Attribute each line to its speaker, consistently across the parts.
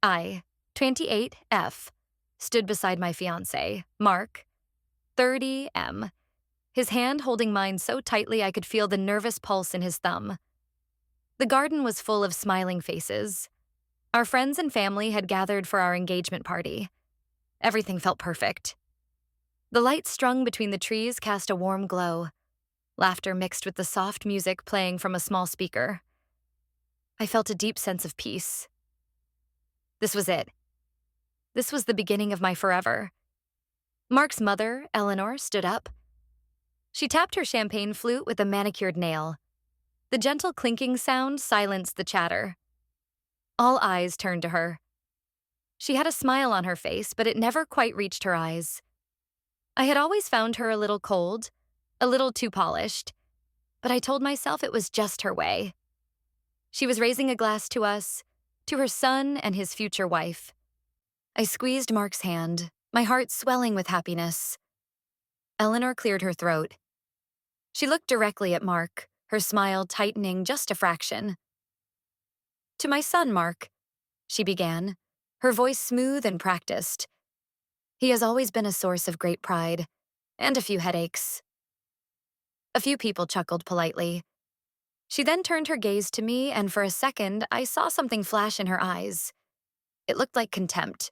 Speaker 1: I, 28F, stood beside my fiancé, Mark, 30M, his hand holding mine so tightly I could feel the nervous pulse in his thumb. The garden was full of smiling faces. Our friends and family had gathered for our engagement party. Everything felt perfect. The lights strung between the trees cast a warm glow, laughter mixed with the soft music playing from a small speaker. I felt a deep sense of peace. This was it. This was the beginning of my forever. Mark's mother, Eleanor, stood up. She tapped her champagne flute with a manicured nail. The gentle clinking sound silenced the chatter. All eyes turned to her. She had a smile on her face, but it never quite reached her eyes. I had always found her a little cold, a little too polished, but I told myself it was just her way. She was raising a glass to us, to her son and his future wife. I squeezed Mark's hand, my heart swelling with happiness. Eleanor cleared her throat. She looked directly at Mark, her smile tightening just a fraction. "To my son, Mark," she began, her voice smooth and practiced. "He has always been a source of great pride, and a few headaches." A few people chuckled politely. She then turned her gaze to me, and for a second, I saw something flash in her eyes. It looked like contempt.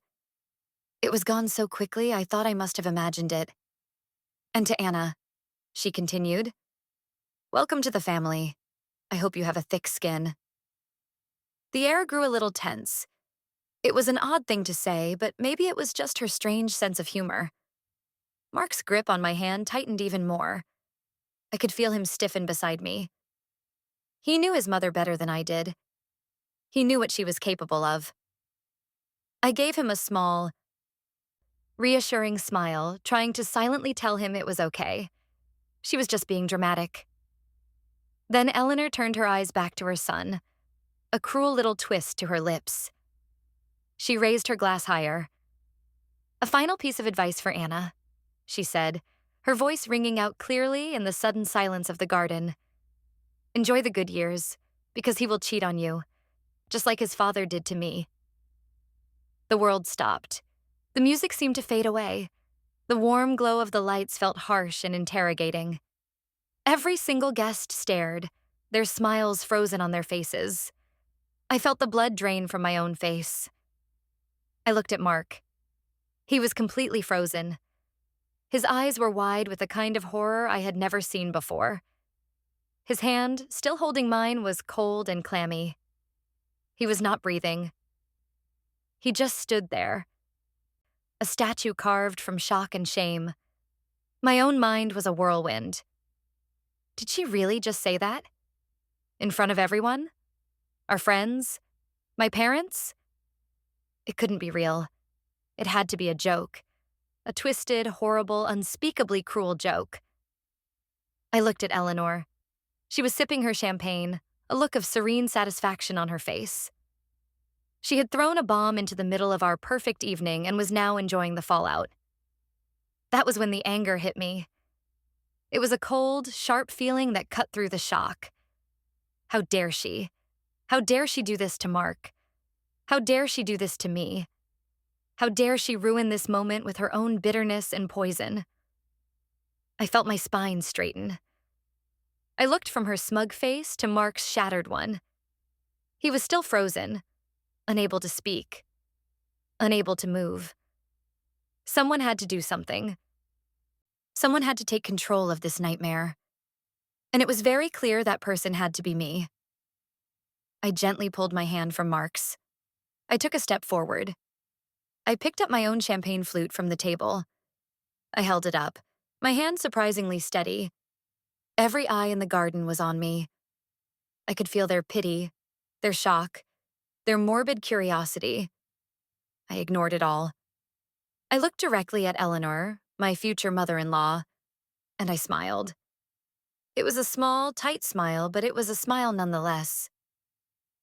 Speaker 1: It was gone so quickly, I thought I must have imagined it. "And to Anna," she continued, "welcome to the family. I hope you have a thick skin." The air grew a little tense. It was an odd thing to say, but maybe it was just her strange sense of humor. Mark's grip on my hand tightened even more. I could feel him stiffen beside me. He knew his mother better than I did. He knew what she was capable of. I gave him a small, reassuring smile, trying to silently tell him it was okay. She was just being dramatic. Then Eleanor turned her eyes back to her son, a cruel little twist to her lips. She raised her glass higher. "A final piece of advice for Anna," she said, her voice ringing out clearly in the sudden silence of the garden. "Enjoy the good years, because he will cheat on you, just like his father did to me." The world stopped. The music seemed to fade away. The warm glow of the lights felt harsh and interrogating. Every single guest stared, their smiles frozen on their faces. I felt the blood drain from my own face. I looked at Mark. He was completely frozen. His eyes were wide with a kind of horror I had never seen before. His hand, still holding mine, was cold and clammy. He was not breathing. He just stood there, a statue carved from shock and shame. My own mind was a whirlwind. Did she really just say that? In front of everyone? Our friends? My parents? It couldn't be real. It had to be a joke. A twisted, horrible, unspeakably cruel joke. I looked at Eleanor. She was sipping her champagne, a look of serene satisfaction on her face. She had thrown a bomb into the middle of our perfect evening and was now enjoying the fallout. That was when the anger hit me. It was a cold, sharp feeling that cut through the shock. How dare she? How dare she do this to Mark? How dare she do this to me? How dare she ruin this moment with her own bitterness and poison? I felt my spine straighten. I looked from her smug face to Mark's shattered one. He was still frozen, unable to speak, unable to move. Someone had to do something. Someone had to take control of this nightmare. And it was very clear that person had to be me. I gently pulled my hand from Mark's. I took a step forward. I picked up my own champagne flute from the table. I held it up, my hand surprisingly steady. Every eye in the garden was on me. I could feel their pity, their shock, their morbid curiosity. I ignored it all. I looked directly at Eleanor, my future mother-in-law, and I smiled. It was a small, tight smile, but it was a smile nonetheless.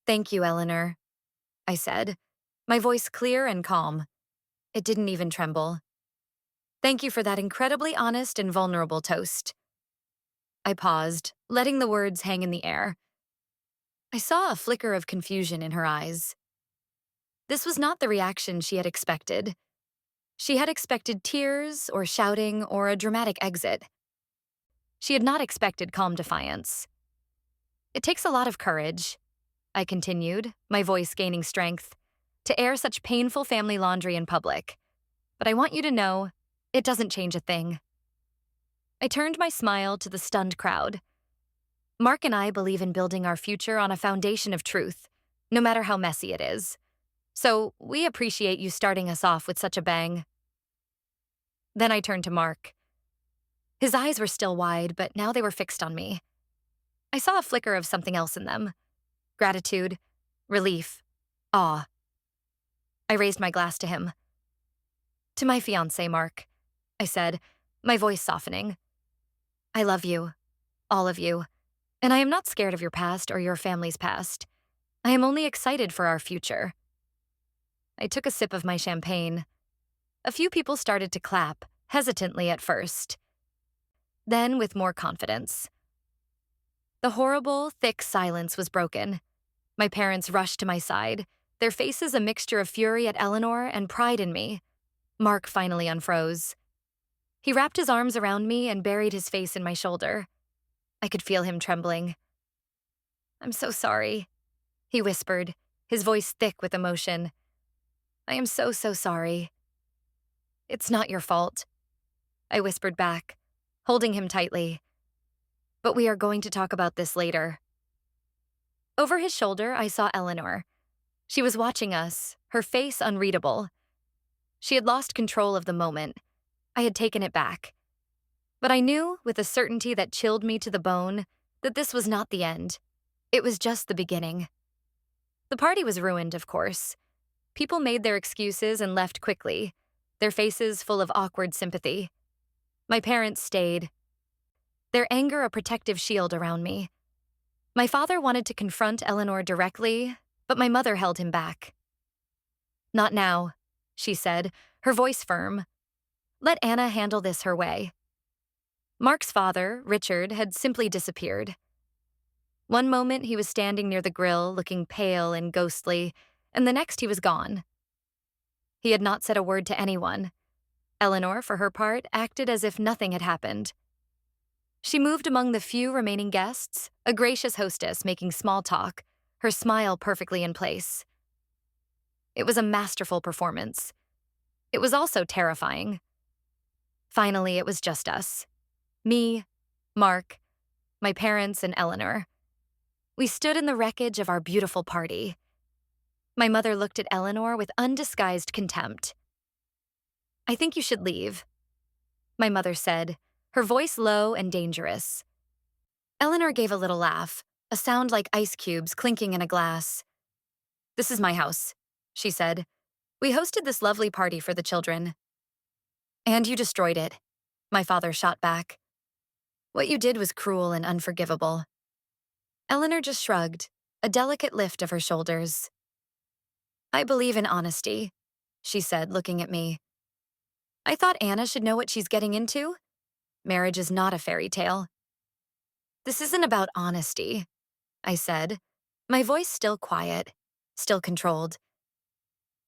Speaker 1: "Thank you, Eleanor," I said, my voice clear and calm. It didn't even tremble. "Thank you for that incredibly honest and vulnerable toast." I paused, letting the words hang in the air. I saw a flicker of confusion in her eyes. This was not the reaction she had expected. She had expected tears or shouting or a dramatic exit. She had not expected calm defiance. It takes a lot of courage, I continued, my voice gaining strength, to air such painful family laundry in public. But I want you to know, it doesn't change a thing. I turned my smile to the stunned crowd. Mark and I believe in building our future on a foundation of truth, no matter how messy it is. So we appreciate you starting us off with such a bang. Then I turned to Mark. His eyes were still wide, but now they were fixed on me. I saw a flicker of something else in them. Gratitude, relief, awe. I raised my glass to him. To my fiancé, Mark, I said, my voice softening. I love you, all of you, and I am not scared of your past or your family's past. I am only excited for our future. I took a sip of my champagne. A few people started to clap, hesitantly at first. Then with more confidence. The horrible, thick silence was broken. My parents rushed to my side, their faces a mixture of fury at Eleanor and pride in me. Mark finally unfroze. He wrapped his arms around me and buried his face in my shoulder. I could feel him trembling. I'm so sorry, he whispered, his voice thick with emotion. I am so sorry. It's not your fault, I whispered back, holding him tightly. But we are going to talk about this later. Over his shoulder, I saw Eleanor. She was watching us, her face unreadable. She had lost control of the moment. I had taken it back. But I knew, with a certainty that chilled me to the bone, that this was not the end. It was just the beginning. The party was ruined, of course. People made their excuses and left quickly, their faces full of awkward sympathy. My parents stayed, their anger a protective shield around me. My father wanted to confront Eleanor directly, but my mother held him back. Not now, she said, her voice firm. Let Anna handle this her way. Mark's father, Richard, had simply disappeared. One moment he was standing near the grill, looking pale and ghostly, and the next he was gone. He had not said a word to anyone. Eleanor, for her part, acted as if nothing had happened. She moved among the few remaining guests, a gracious hostess making small talk, her smile perfectly in place. It was a masterful performance. It was also terrifying. Finally, it was just us. Me, Mark, my parents, and Eleanor. We stood in the wreckage of our beautiful party. My mother looked at Eleanor with undisguised contempt. I think you should leave, my mother said, her voice low and dangerous. Eleanor gave a little laugh, a sound like ice cubes clinking in a glass. This is my house, she said. We hosted this lovely party for the children. And you destroyed it, my father shot back. What you did was cruel and unforgivable. Eleanor just shrugged, a delicate lift of her shoulders. I believe in honesty, she said, looking at me. I thought Anna should know what she's getting into. Marriage is not a fairy tale. This isn't about honesty, I said, my voice still quiet, still controlled.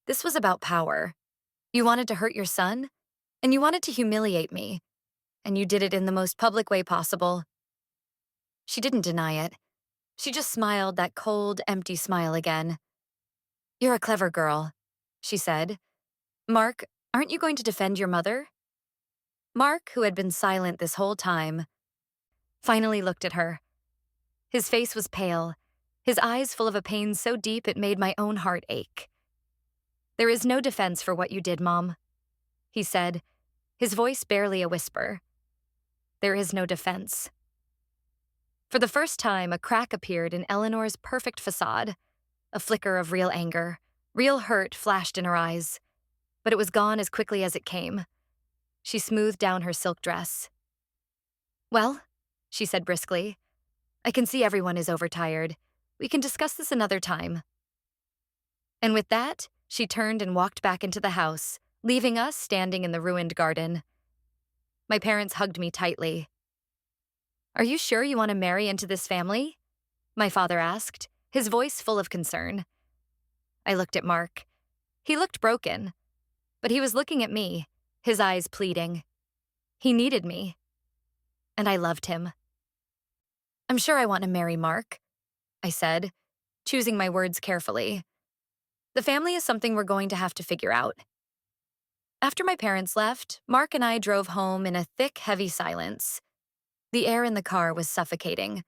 Speaker 1: This was about power. You wanted to hurt your son, and you wanted to humiliate me, and you did it in the most public way possible. She didn't deny it. She just smiled that cold, empty smile again. You're a clever girl, she said. Mark, aren't you going to defend your mother? Mark, who had been silent this whole time, finally looked at her. His face was pale, his eyes full of a pain so deep it made my own heart ache. There is no defense for what you did, Mom, he said, his voice barely a whisper. There is no defense. For the first time, a crack appeared in Eleanor's perfect facade. A flicker of real anger, real hurt flashed in her eyes, but it was gone as quickly as it came. She smoothed down her silk dress. Well, she said briskly, I can see everyone is overtired. We can discuss this another time. And with that, she turned and walked back into the house, leaving us standing in the ruined garden. My parents hugged me tightly. Are you sure you want to marry into this family? My father asked, his voice full of concern. I looked at Mark. He looked broken, but he was looking at me, his eyes pleading. He needed me, and I loved him. I'm sure I want to marry Mark, I said, choosing my words carefully. The family is something we're going to have to figure out. After my parents left, Mark and I drove home in a thick, heavy silence. The air in the car was suffocating.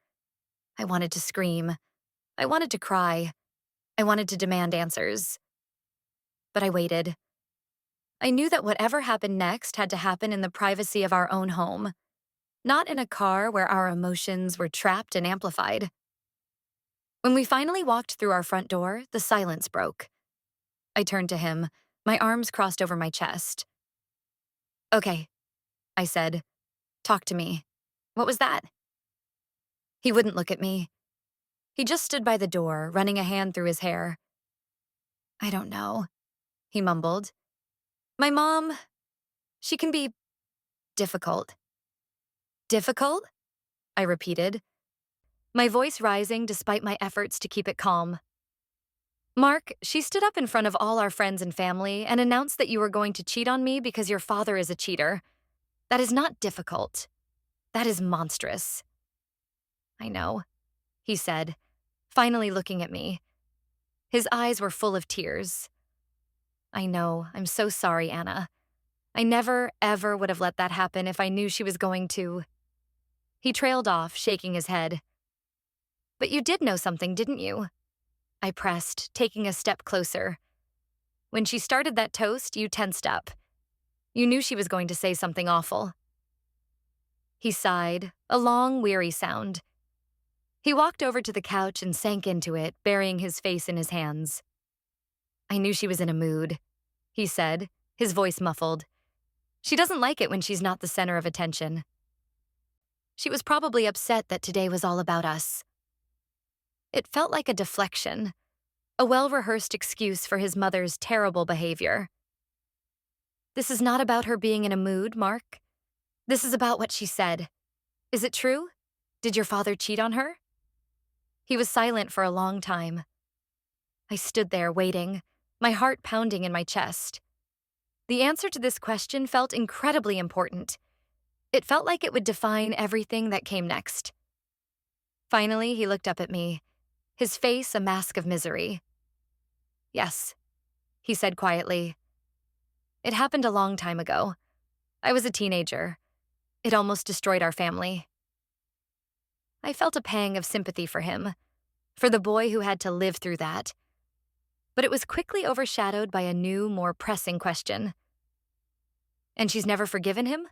Speaker 1: I wanted to scream. I wanted to cry. I wanted to demand answers. But I waited. I knew that whatever happened next had to happen in the privacy of our own home, not in a car where our emotions were trapped and amplified. When we finally walked through our front door, the silence broke. I turned to him, my arms crossed over my chest. Okay, I said. Talk to me. What was that? He wouldn't look at me. He just stood by the door, running a hand through his hair. I don't know, he mumbled. My mom, she can be difficult. Difficult? I repeated, my voice rising despite my efforts to keep it calm. Mark, she stood up in front of all our friends and family and announced that you were going to cheat on me because your father is a cheater. That is not difficult. That is monstrous. I know, he said, finally looking at me. His eyes were full of tears. I know, I'm so sorry, Anna. I never, ever would have let that happen if I knew she was going to. He trailed off, shaking his head. But you did know something, didn't you? I pressed, taking a step closer. When she started that toast, you tensed up. You knew she was going to say something awful. He sighed, a long, weary sound. He walked over to the couch and sank into it, burying his face in his hands. I knew she was in a mood, he said, his voice muffled. She doesn't like it when she's not the center of attention. She was probably upset that today was all about us. It felt like a deflection, a well-rehearsed excuse for his mother's terrible behavior. This is not about her being in a mood, Mark. This is about what she said. Is it true? Did your father cheat on her? He was silent for a long time. I stood there waiting, my heart pounding in my chest. The answer to this question felt incredibly important. It felt like it would define everything that came next. Finally, he looked up at me, his face a mask of misery. Yes, he said quietly. It happened a long time ago. I was a teenager. It almost destroyed our family. I felt a pang of sympathy for him, for the boy who had to live through that. But it was quickly overshadowed by a new, more pressing question. And she's never forgiven him?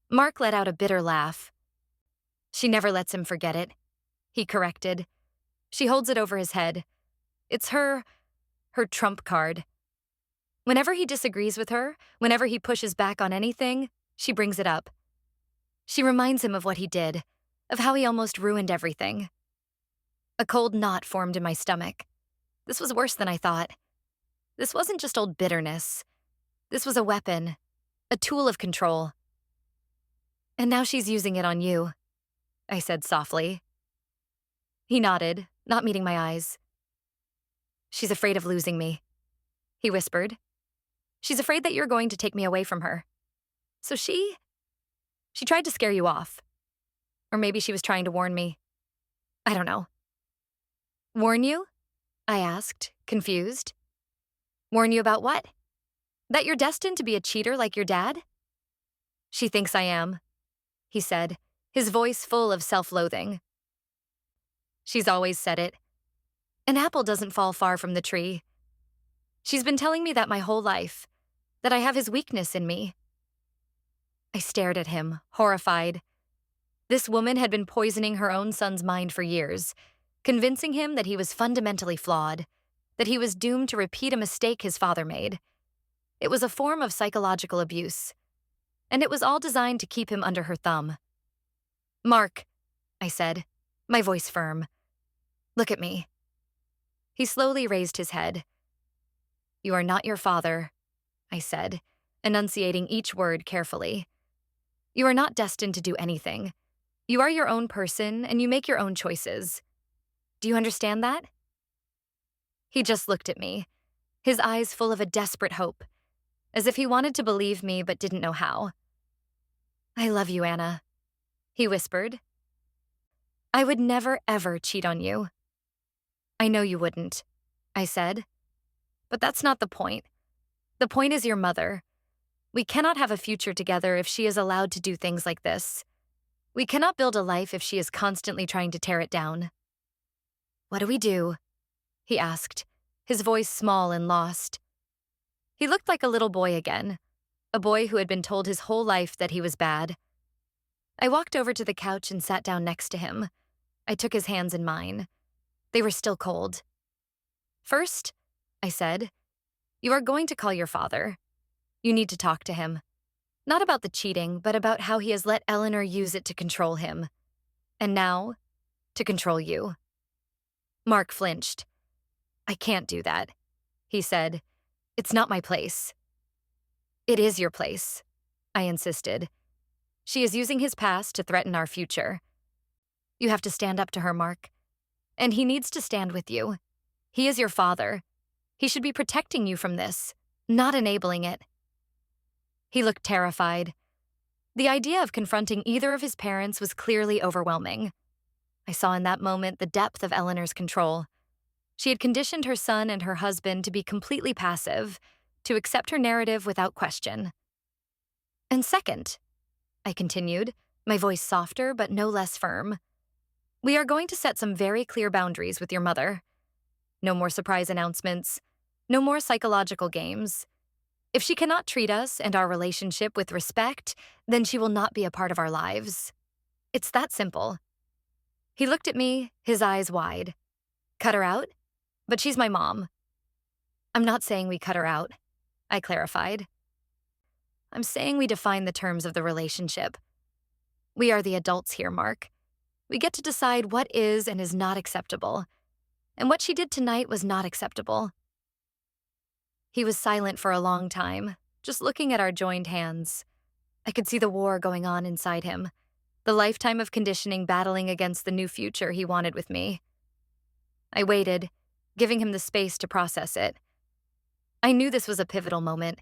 Speaker 1: Mark let out a bitter laugh. She never lets him forget it, he corrected. She holds it over his head. It's her trump card. Whenever he disagrees with her, whenever he pushes back on anything, she brings it up. She reminds him of what he did, of how he almost ruined everything. A cold knot formed in my stomach. This was worse than I thought. This wasn't just old bitterness. This was a weapon, a tool of control. And now she's using it on you, I said softly. He nodded, not meeting my eyes. She's afraid of losing me, he whispered. She's afraid that you're going to take me away from her. So she tried to scare you off. Or maybe she was trying to warn me. I don't know. Warn you? I asked, confused. Warn you about what? That you're destined to be a cheater like your dad? She thinks I am, he said, his voice full of self-loathing. She's always said it. An apple doesn't fall far from the tree. She's been telling me that my whole life, that I have his weakness in me. I stared at him, horrified. This woman had been poisoning her own son's mind for years, convincing him that he was fundamentally flawed, that he was doomed to repeat a mistake his father made. It was a form of psychological abuse, and it was all designed to keep him under her thumb. Mark, I said, my voice firm. Look at me. He slowly raised his head. You are not your father, I said, enunciating each word carefully. You are not destined to do anything. You are your own person, and you make your own choices. Do you understand that? He just looked at me. his eyes full of a desperate hope, as if he wanted to believe me but didn't know how. "I love you, Anna," he whispered. "I would never, ever cheat on you." "I know you wouldn't," I said. "But that's not the point. The point is your mother. We cannot have a future together if she is allowed to do things like this. We cannot build a life if she is constantly trying to tear it down." "What do we do?" he asked, his voice small and lost. He looked like a little boy again, a boy who had been told his whole life that he was bad. I walked over to the couch and sat down next to him. I took his hands in mine. They were still cold. "First," I said, "you are going to call your father. You need to talk to him. Not about the cheating, but about how he has let Eleanor use it to control him. And now, to control you." Mark flinched. "I can't do that," he said. "It's not my place." "It is your place," I insisted. "She is using his past to threaten our future. You have to stand up to her, Mark. And he needs to stand with you. He is your father. He should be protecting you from this, not enabling it." He looked terrified. The idea of confronting either of his parents was clearly overwhelming. I saw in that moment the depth of Eleanor's control. She had conditioned her son and her husband to be completely passive, to accept her narrative without question. "And second," I continued, my voice softer but no less firm, "we are going to set some very clear boundaries with your mother. No more surprise announcements. No more psychological games. If she cannot treat us and our relationship with respect, then she will not be a part of our lives. It's that simple." He looked at me, his eyes wide. "Cut her out? But she's my mom." "I'm not saying we cut her out," I clarified. "I'm saying we define the terms of the relationship. We are the adults here, Mark. We get to decide what is and is not acceptable. And what she did tonight was not acceptable." He was silent for a long time, just looking at our joined hands. I could see the war going on inside him, the lifetime of conditioning battling against the new future he wanted with me. I waited, giving him the space to process it. I knew this was a pivotal moment.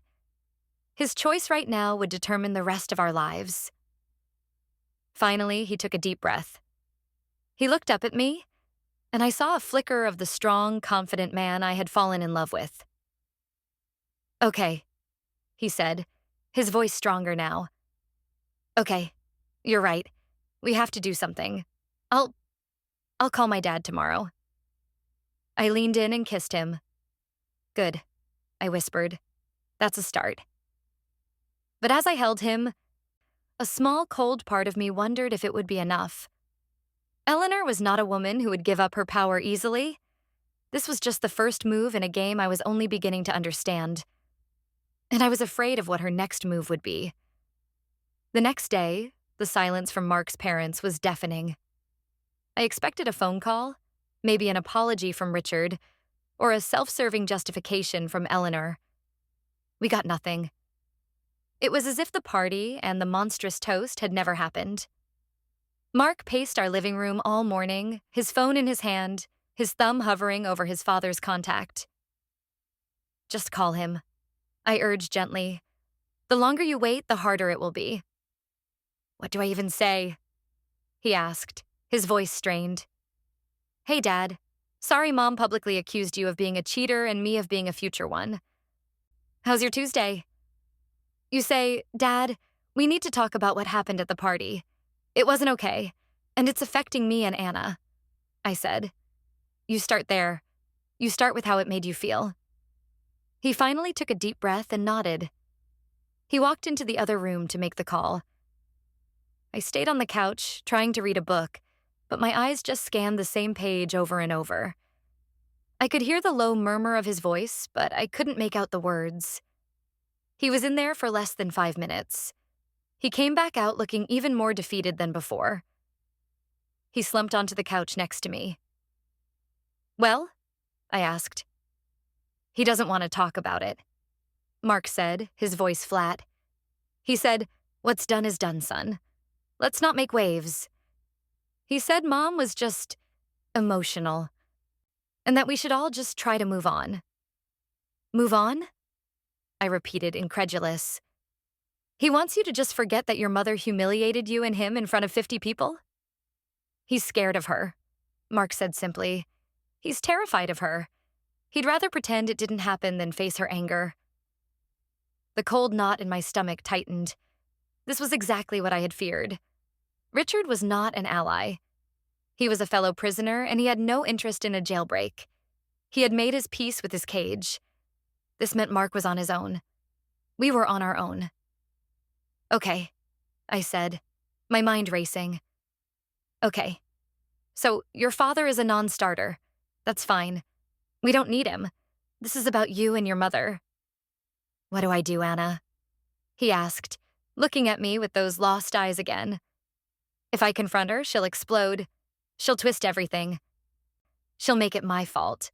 Speaker 1: His choice right now would determine the rest of our lives. Finally, he took a deep breath. He looked up at me, and I saw a flicker of the strong, confident man I had fallen in love with. "Okay," he said, his voice stronger now. "Okay, you're right. We have to do something. I'll call my dad tomorrow." I leaned in and kissed him. "Good," I whispered. "That's a start." But as I held him, a small, cold part of me wondered if it would be enough. Eleanor was not a woman who would give up her power easily. This was just the first move in a game I was only beginning to understand. And I was afraid of what her next move would be. The next day, the silence from Mark's parents was deafening. I expected a phone call, maybe an apology from Richard, or a self-serving justification from Eleanor. We got nothing. It was as if the party and the monstrous toast had never happened. Mark paced our living room all morning, his phone in his hand, his thumb hovering over his father's contact. "Just call him," I urged gently. "The longer you wait, the harder it will be." "What do I even say?" he asked, his voice strained. "Hey, Dad. Sorry Mom publicly accused you of being a cheater and me of being a future one. How's your Tuesday?" You say, "Dad, we need to talk about what happened at the party. It wasn't okay, and it's affecting me and Anna," I said. "You start there. You start with how it made you feel." He finally took a deep breath and nodded. He walked into the other room to make the call. I stayed on the couch, trying to read a book, but my eyes just scanned the same page over and over. I could hear the low murmur of his voice, but I couldn't make out the words. He was in there for less than 5 minutes. He came back out looking even more defeated than before. He slumped onto the couch next to me. "Well?" I asked. "He doesn't want to talk about it," Mark said, his voice flat. He said, "What's done is done, son. Let's not make waves." He said Mom was just emotional, and that we should all just try to move on. Move on? I repeated, incredulous. He wants you to just forget that your mother humiliated you and him in front of 50 people? He's scared of her, Mark said simply. He's terrified of her. He'd rather pretend it didn't happen than face her anger. The cold knot in my stomach tightened. This was exactly what I had feared. Richard was not an ally. He was a fellow prisoner, and he had no interest in a jailbreak. He had made his peace with his cage. This meant Mark was on his own. We were on our own. Okay, I said, my mind racing. Okay, so your father is a non-starter. That's fine. We don't need him. This is about you and your mother. What do I do, Anna? He asked, looking at me with those lost eyes again. If I confront her, she'll explode. She'll twist everything. She'll make it my fault.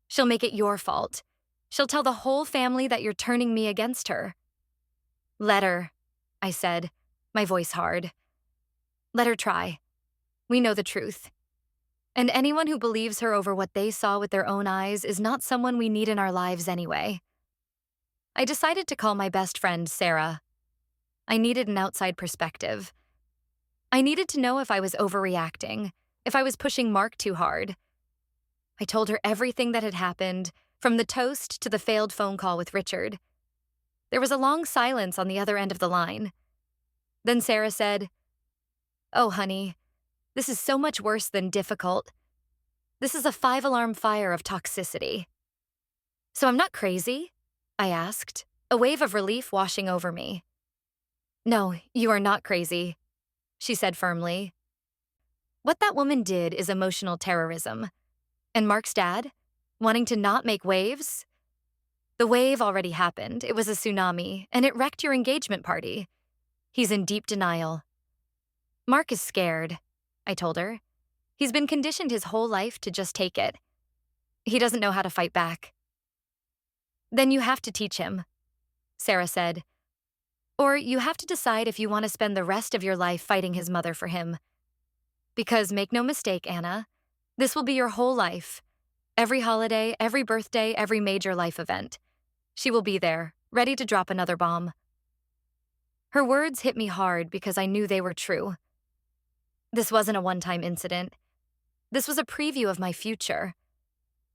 Speaker 1: She'll make it your fault. She'll tell the whole family that you're turning me against her. Let her, I said, my voice hard. Let her try. We know the truth. And anyone who believes her over what they saw with their own eyes is not someone we need in our lives anyway. I decided to call my best friend Sarah. I needed an outside perspective. I needed to know if I was overreacting, if I was pushing Mark too hard. I told her everything that had happened, from the toast to the failed phone call with Richard. There was a long silence on the other end of the line. Then Sarah said, "Oh, honey, this is so much worse than difficult. This is a 5-alarm fire of toxicity." So I'm not crazy? I asked, a wave of relief washing over me. No, you are not crazy, she said firmly. What that woman did is emotional terrorism. And Mark's dad, wanting to not make waves? The wave already happened. It was a tsunami, and it wrecked your engagement party. He's in deep denial. Mark is scared, I told her. He's been conditioned his whole life to just take it. He doesn't know how to fight back. Then you have to teach him, Sarah said. Or you have to decide if you want to spend the rest of your life fighting his mother for him. Because make no mistake, Anna, this will be your whole life. Every holiday, every birthday, every major life event. She will be there, ready to drop another bomb. Her words hit me hard because I knew they were true. This wasn't a one-time incident. This was a preview of my future.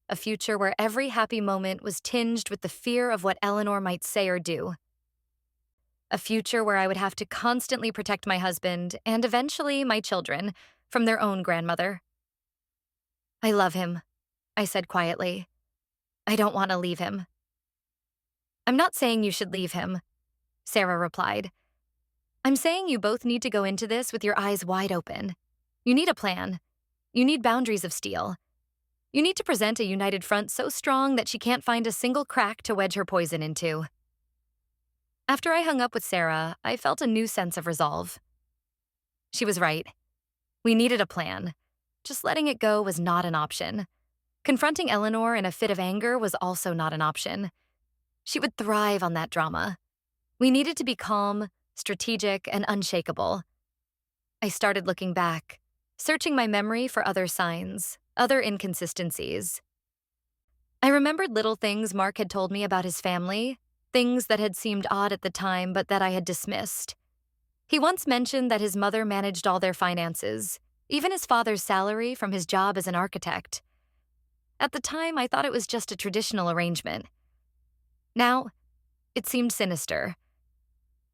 Speaker 1: A future where every happy moment was tinged with the fear of what Eleanor might say or do. A future where I would have to constantly protect my husband and eventually my children from their own grandmother. I love him, I said quietly. I don't want to leave him. I'm not saying you should leave him, Sarah replied. I'm saying you both need to go into this with your eyes wide open. You need a plan. You need boundaries of steel. You need to present a united front so strong that she can't find a single crack to wedge her poison into. After I hung up with Sarah, I felt a new sense of resolve. She was right. We needed a plan. Just letting it go was not an option. Confronting Eleanor in a fit of anger was also not an option. She would thrive on that drama. We needed to be calm, strategic, and unshakable. I started looking back, searching my memory for other signs, other inconsistencies. I remembered little things Mark had told me about his family, things that had seemed odd at the time but that I had dismissed. He once mentioned that his mother managed all their finances, even his father's salary from his job as an architect. At the time, I thought it was just a traditional arrangement. Now, it seemed sinister.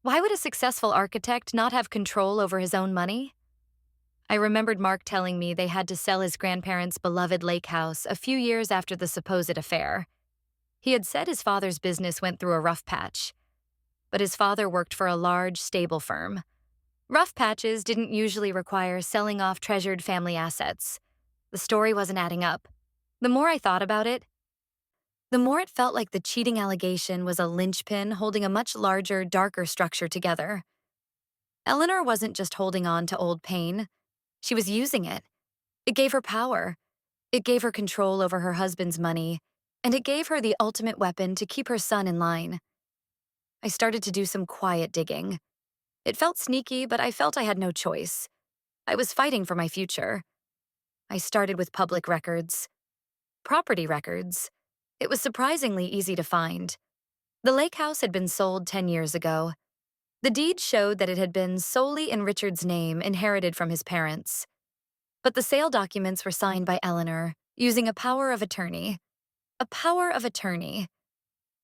Speaker 1: Why would a successful architect not have control over his own money? I remembered Mark telling me they had to sell his grandparents' beloved lake house a few years after the supposed affair. He had said his father's business went through a rough patch, but his father worked for a large, stable firm. Rough patches didn't usually require selling off treasured family assets. The story wasn't adding up. The more I thought about it, the more it felt like the cheating allegation was a linchpin holding a much larger, darker structure together. Eleanor wasn't just holding on to old pain. She was using it. It gave her power. It gave her control over her husband's money, and it gave her the ultimate weapon to keep her son in line. I started to do some quiet digging. It felt sneaky, but I felt I had no choice. I was fighting for my future. I started with public records. Property records. It was surprisingly easy to find. The lake house had been sold 10 years ago. The deed showed that it had been solely in Richard's name, inherited from his parents. But the sale documents were signed by Eleanor, using a power of attorney. A power of attorney.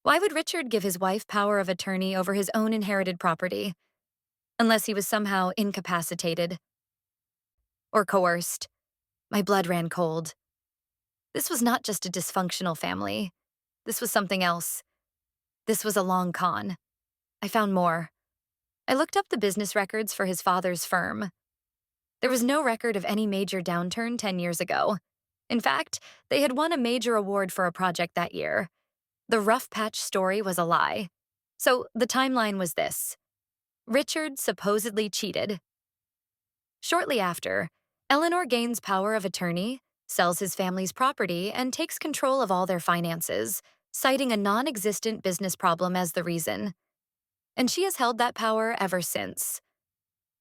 Speaker 1: Why would Richard give his wife power of attorney over his own inherited property? Unless he was somehow incapacitated. Or coerced. My blood ran cold. This was not just a dysfunctional family. This was something else. This was a long con. I found more. I looked up the business records for his father's firm. There was no record of any major downturn 10 years ago. In fact, they had won a major award for a project that year. The rough patch story was a lie. So the timeline was this. Richard supposedly cheated. Shortly after, Eleanor gains power of attorney, sells his family's property, and takes control of all their finances, citing a non-existent business problem as the reason. And she has held that power ever since.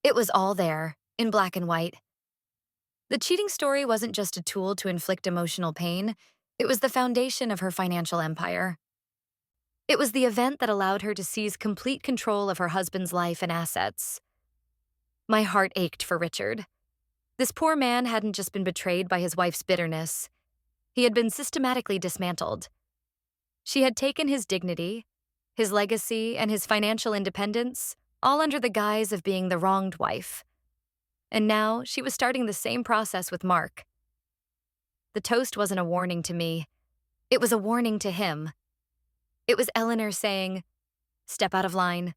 Speaker 1: It was all there, in black and white. The cheating story wasn't just a tool to inflict emotional pain, it was the foundation of her financial empire. It was the event that allowed her to seize complete control of her husband's life and assets. My heart ached for Richard. This poor man hadn't just been betrayed by his wife's bitterness. He had been systematically dismantled. She had taken his dignity, his legacy, and his financial independence, all under the guise of being the wronged wife. And now she was starting the same process with Mark. The toast wasn't a warning to me. It was a warning to him. It was Eleanor saying, "Step out of line.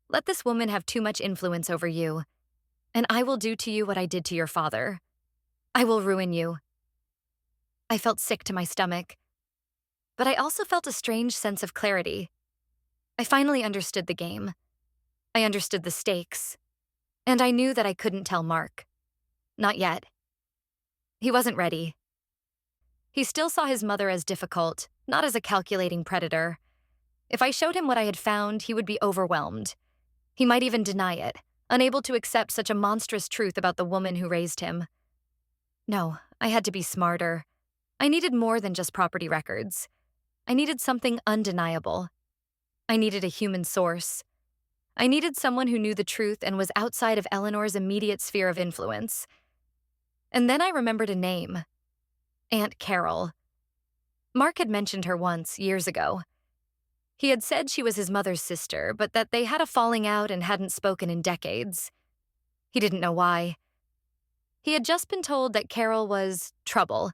Speaker 1: Let this woman have too much influence over you, and I will do to you what I did to your father. I will ruin you." I felt sick to my stomach, but I also felt a strange sense of clarity. I finally understood the game. I understood the stakes. And I knew that I couldn't tell Mark. Not yet. He wasn't ready. He still saw his mother as difficult, not as a calculating predator. If I showed him what I had found, he would be overwhelmed. He might even deny it, unable to accept such a monstrous truth about the woman who raised him. No, I had to be smarter. I needed more than just property records. I needed something undeniable. I needed a human source. I needed someone who knew the truth and was outside of Eleanor's immediate sphere of influence. And then I remembered a name. Aunt Carol. Mark had mentioned her once, years ago. He had said she was his mother's sister, but that they had a falling out and hadn't spoken in decades. He didn't know why. He had just been told that Carol was trouble.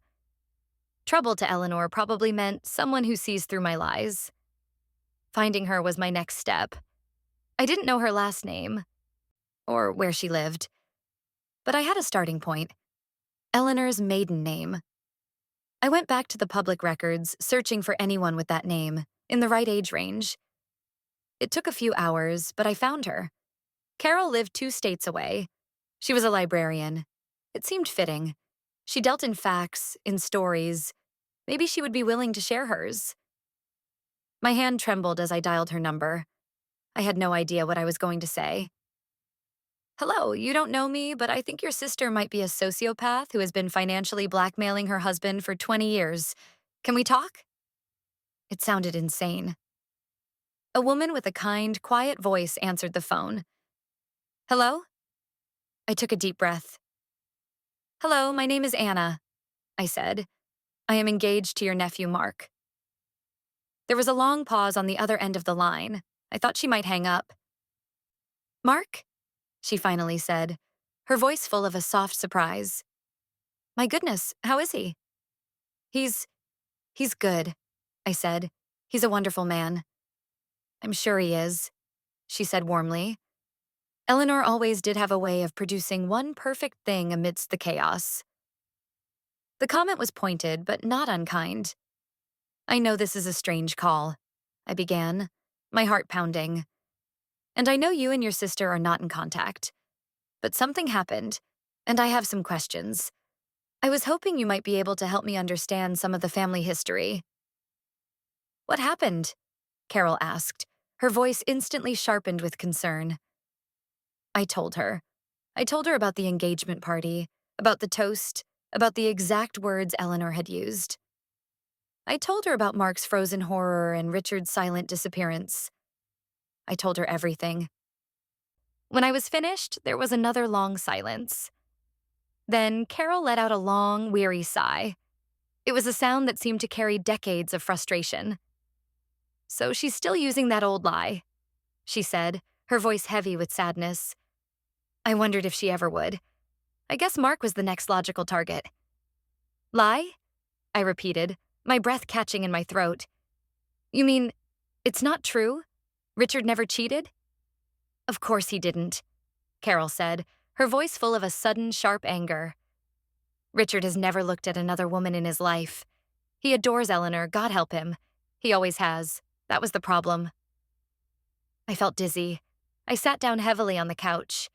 Speaker 1: Trouble to Eleanor probably meant someone who sees through my lies. Finding her was my next step. I didn't know her last name, or where she lived. But I had a starting point. Eleanor's maiden name. I went back to the public records, searching for anyone with that name, in the right age range. It took a few hours, but I found her. Carol lived 2 states away. She was a librarian. It seemed fitting. She dealt in facts, in stories. Maybe she would be willing to share hers. My hand trembled as I dialed her number. I had no idea what I was going to say. "Hello, you don't know me, but I think your sister might be a sociopath who has been financially blackmailing her husband for 20 years. Can we talk?" It sounded insane. A woman with a kind, quiet voice answered the phone. "Hello?" I took a deep breath. "Hello, my name is Anna," I said. "I am engaged to your nephew, Mark." There was a long pause on the other end of the line. I thought she might hang up. "Mark?" she finally said, her voice full of a soft surprise. "My goodness, how is he?" He's good," I said. "He's a wonderful man." "I'm sure he is," she said warmly. Eleanor always did have a way of producing one perfect thing amidst the chaos. The comment was pointed, but not unkind. "I know this is a strange call," I began, my heart pounding. "And I know you and your sister are not in contact. But something happened, and I have some questions. I was hoping you might be able to help me understand some of the family history." "What happened?" Carol asked, her voice instantly sharpened with concern. I told her. I told her about the engagement party, about the toast, about the exact words Eleanor had used. I told her about Mark's frozen horror and Richard's silent disappearance. I told her everything. When I was finished, there was another long silence. Then Carol let out a long, weary sigh. It was a sound that seemed to carry decades of frustration. "So she's still using that old lie," she said, her voice heavy with sadness. I wondered if she ever would. I guess Mark was the next logical target. "Lie?" I repeated, my breath catching in my throat. "You mean, it's not true? Richard never cheated?" "Of course he didn't," Carol said, her voice full of a sudden, sharp anger. "Richard has never looked at another woman in his life. He adores Eleanor, God help him. He always has. That was the problem." I felt dizzy. I sat down heavily on the couch.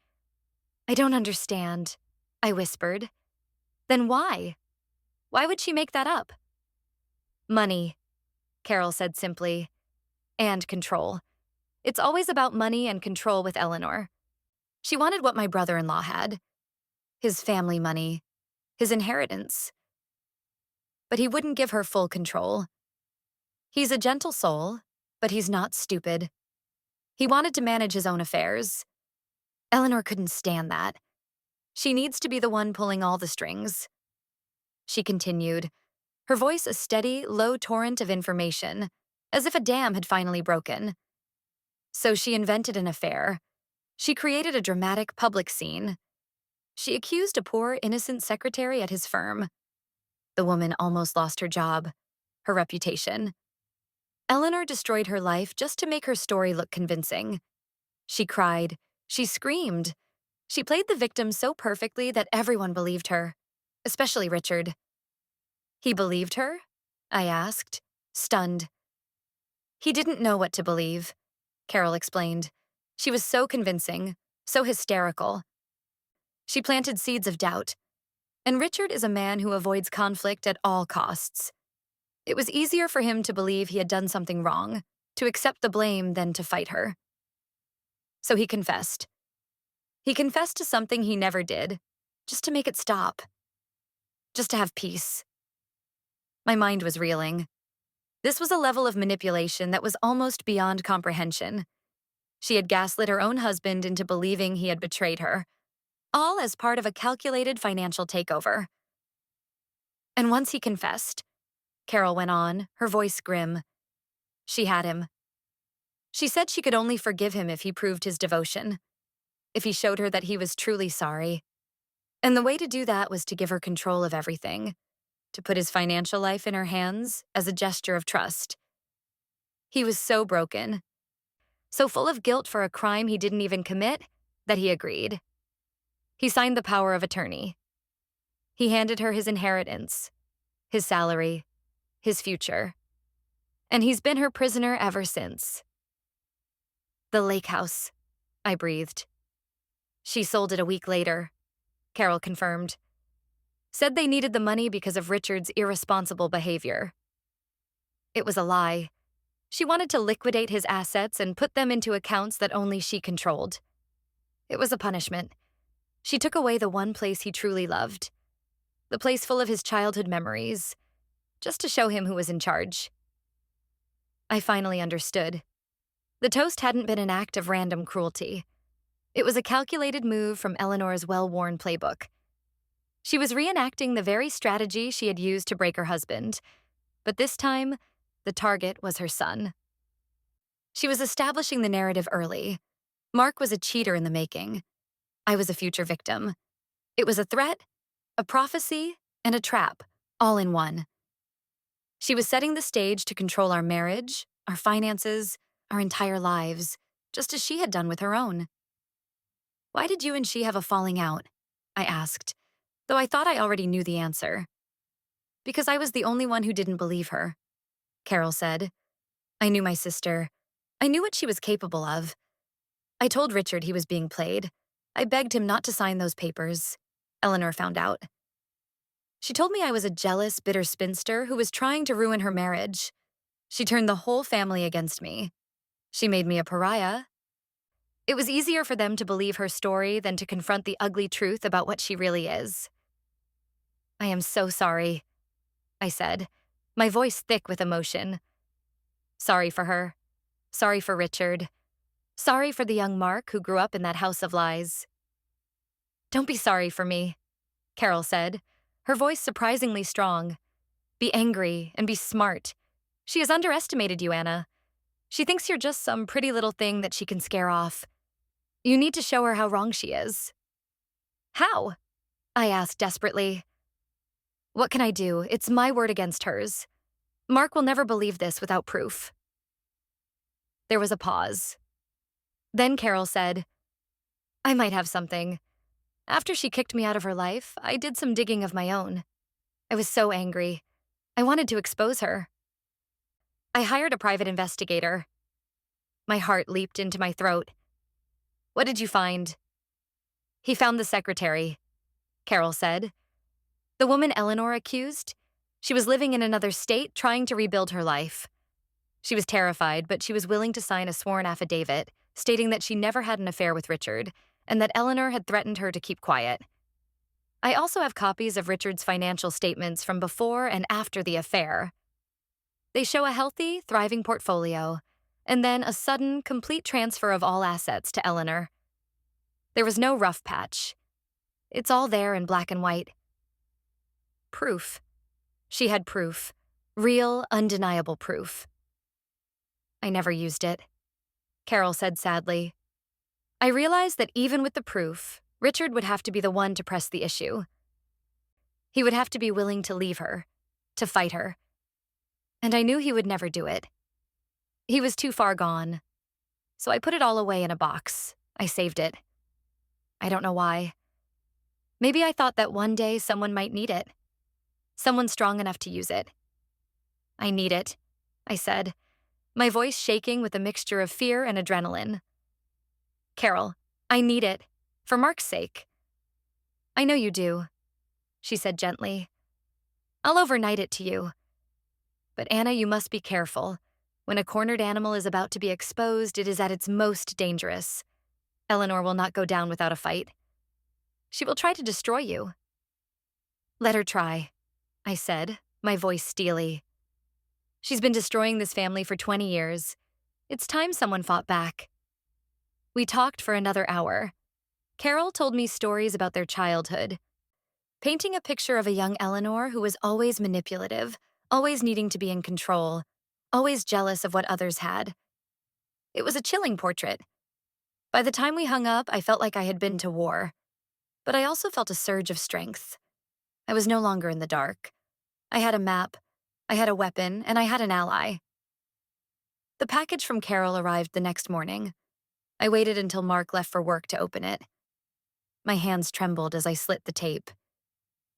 Speaker 1: "I don't understand," I whispered. "Then why? Why would she make that up?" "Money," Carol said simply, "and control. It's always about money and control with Eleanor. She wanted what my brother-in-law had. His family money, his inheritance. But he wouldn't give her full control. He's a gentle soul, but he's not stupid. He wanted to manage his own affairs. Eleanor couldn't stand that. She needs to be the one pulling all the strings." She continued, her voice a steady, low torrent of information, as if a dam had finally broken. "So she invented an affair. She created a dramatic public scene. She accused a poor, innocent secretary at his firm. The woman almost lost her job, her reputation. Eleanor destroyed her life just to make her story look convincing. She cried. She screamed. She played the victim so perfectly that everyone believed her, especially Richard." "He believed her?" I asked, stunned. "He didn't know what to believe," Carol explained. "She was so convincing, so hysterical. She planted seeds of doubt. And Richard is a man who avoids conflict at all costs. It was easier for him to believe he had done something wrong, to accept the blame than to fight her. So he confessed. He confessed to something he never did, just to make it stop. Just to have peace." My mind was reeling. This was a level of manipulation that was almost beyond comprehension. She had gaslit her own husband into believing he had betrayed her, all as part of a calculated financial takeover. "And once he confessed," Carol went on, her voice grim, "she had him. She said she could only forgive him if he proved his devotion, if he showed her that he was truly sorry. And the way to do that was to give her control of everything, to put his financial life in her hands as a gesture of trust. He was so broken, so full of guilt for a crime he didn't even commit, that he agreed. He signed the power of attorney. He handed her his inheritance, his salary, his future. And he's been her prisoner ever since." "The lake house," I breathed. "She sold it a week later," Carol confirmed. "Said they needed the money because of Richard's irresponsible behavior. It was a lie. She wanted to liquidate his assets and put them into accounts that only she controlled. It was a punishment. She took away the one place he truly loved, the place full of his childhood memories, just to show him who was in charge." I finally understood. The toast hadn't been an act of random cruelty. It was a calculated move from Eleanor's well-worn playbook. She was reenacting the very strategy she had used to break her husband, but this time, the target was her son. She was establishing the narrative early. Mark was a cheater in the making. I was a future victim. It was a threat, a prophecy, and a trap, all in one. She was setting the stage to control our marriage, our finances, our entire lives, just as she had done with her own. "Why did you and she have a falling out?" I asked, though I thought I already knew the answer. "Because I was the only one who didn't believe her," Carol said. "I knew my sister. I knew what she was capable of. I told Richard he was being played. I begged him not to sign those papers. Eleanor found out. She told me I was a jealous, bitter spinster who was trying to ruin her marriage. She turned the whole family against me. She made me a pariah. It was easier for them to believe her story than to confront the ugly truth about what she really is." "I am so sorry," I said, my voice thick with emotion. Sorry for her. Sorry for Richard. Sorry for the young Mark who grew up in that house of lies. Don't be sorry for me, Carol said, her voice surprisingly strong. Be angry and be smart. She has underestimated you, Anna. She thinks you're just some pretty little thing that she can scare off. You need to show her how wrong she is. How? I asked desperately. What can I do? It's my word against hers. Mark will never believe this without proof. There was a pause. Then Carol said, I might have something. After she kicked me out of her life, I did some digging of my own. I was so angry. I wanted to expose her. I hired a private investigator. My heart leaped into my throat. What did you find? He found the secretary, Carol said. The woman Eleanor accused? She was living in another state, trying to rebuild her life. She was terrified, but she was willing to sign a sworn affidavit stating that she never had an affair with Richard and that Eleanor had threatened her to keep quiet. I also have copies of Richard's financial statements from before and after the affair. They show a healthy, thriving portfolio, and then a sudden, complete transfer of all assets to Eleanor. There was no rough patch. It's all there in black and white. Proof. She had proof. Real, undeniable proof. I never used it, Carol said sadly. I realized that even with the proof, Richard would have to be the one to press the issue. He would have to be willing to leave her, to fight her. And I knew he would never do it. He was too far gone. So I put it all away in a box. I saved it. I don't know why. Maybe I thought that one day someone might need it. Someone strong enough to use it. I need it, I said, my voice shaking with a mixture of fear and adrenaline. Carol, I need it, for Mark's sake. I know you do, she said gently. I'll overnight it to you. But Anna, you must be careful. When a cornered animal is about to be exposed, it is at its most dangerous. Eleanor will not go down without a fight. She will try to destroy you. Let her try, I said, my voice steely. She's been destroying this family for 20 years. It's time someone fought back. We talked for another hour. Carol told me stories about their childhood, painting a picture of a young Eleanor who was always manipulative, always needing to be in control, always jealous of what others had. It was a chilling portrait. By the time we hung up, I felt like I had been to war. But I also felt a surge of strength. I was no longer in the dark. I had a map, I had a weapon, and I had an ally. The package from Carol arrived the next morning. I waited until Mark left for work to open it. My hands trembled as I slit the tape.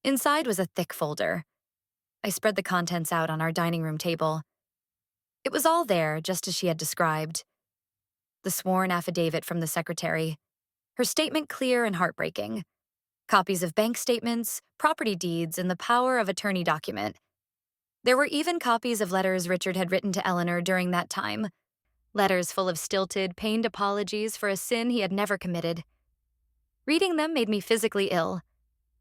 Speaker 1: Inside was a thick folder. I spread the contents out on our dining room table. It was all there, just as she had described. The sworn affidavit from the secretary, her statement clear and heartbreaking, copies of bank statements, property deeds, and the power of attorney document. There were even copies of letters Richard had written to Eleanor during that time, letters full of stilted, pained apologies for a sin he had never committed. Reading them made me physically ill.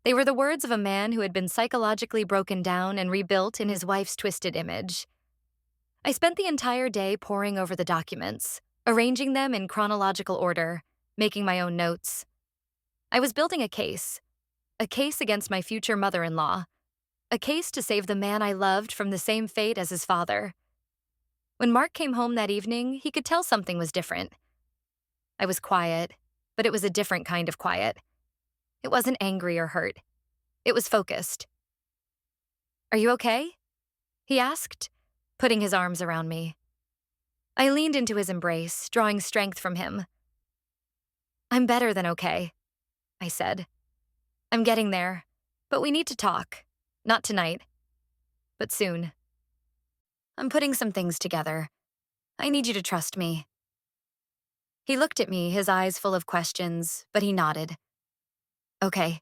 Speaker 1: They were the words of a man who had been psychologically broken down and rebuilt in his wife's twisted image. I spent the entire day poring over the documents, arranging them in chronological order, making my own notes. I was building a case against my future mother-in-law, a case to save the man I loved from the same fate as his father. When Mark came home that evening, he could tell something was different. I was quiet, but it was a different kind of quiet. It wasn't angry or hurt. It was focused. Are you okay? He asked, putting his arms around me. I leaned into his embrace, drawing strength from him. I'm better than okay, I said. I'm getting there, but we need to talk. Not tonight, but soon. I'm putting some things together. I need you to trust me. He looked at me, his eyes full of questions, but he nodded. Okay,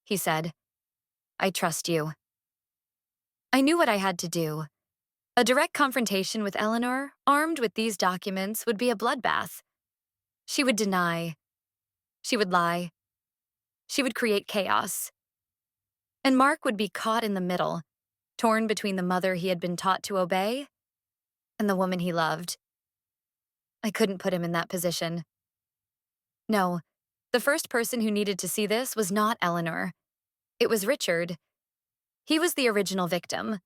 Speaker 1: he said. I trust you. I knew what I had to do. A direct confrontation with Eleanor, armed with these documents, would be a bloodbath. She would deny. She would lie. She would create chaos. And Mark would be caught in the middle. torn between the mother he had been taught to obey and the woman he loved. I couldn't put him in that position. No, the first person who needed to see this was not Eleanor. It was Richard. He was the original victim.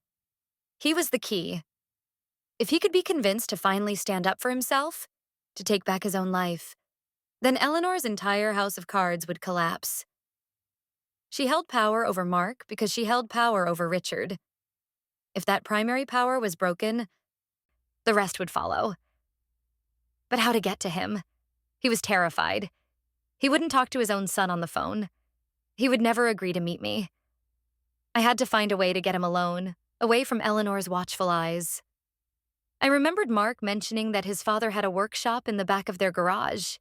Speaker 1: He was the key. If he could be convinced to finally stand up for himself, to take back his own life, then Eleanor's entire house of cards would collapse. She held power over Mark because she held power over Richard. If that primary power was broken, the rest would follow. But how to get to him? He was terrified. He wouldn't talk to his own son on the phone. He would never agree to meet me. I had to find a way to get him alone, away from Eleanor's watchful eyes. I remembered Mark mentioning that his father had a workshop in the back of their garage.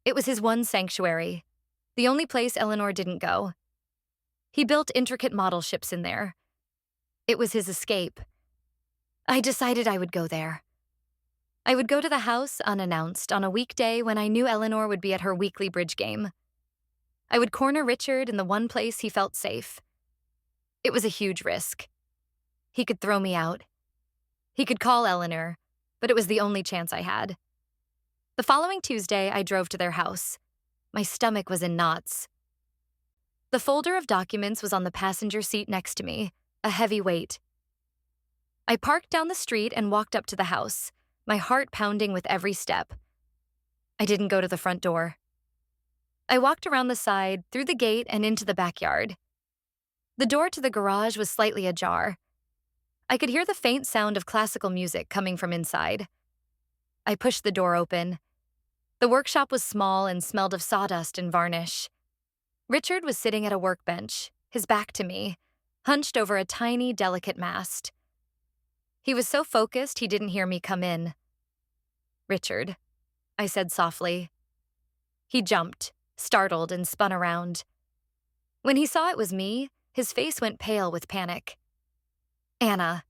Speaker 1: It was his one sanctuary, the only place Eleanor didn't go. He built intricate model ships in there. It was his escape. I decided I would go there. I would go to the house unannounced on a weekday when I knew Eleanor would be at her weekly bridge game. I would corner Richard in the one place he felt safe. It was a huge risk. He could throw me out. He could call Eleanor, but it was the only chance I had. The following Tuesday, I drove to their house. My stomach was in knots. The folder of documents was on the passenger seat next to me, a heavy weight. I parked down the street and walked up to the house, my heart pounding with every step. I didn't go to the front door. I walked around the side, through the gate, and into the backyard. The door to the garage was slightly ajar. I could hear the faint sound of classical music coming from inside. I pushed the door open. The workshop was small and smelled of sawdust and varnish. Richard was sitting at a workbench, his back to me, hunched over a tiny, delicate mast. He was so focused he didn't hear me come in. "Richard," I said softly. He jumped, startled, and spun around. When he saw it was me, his face went pale with panic. "Anna,"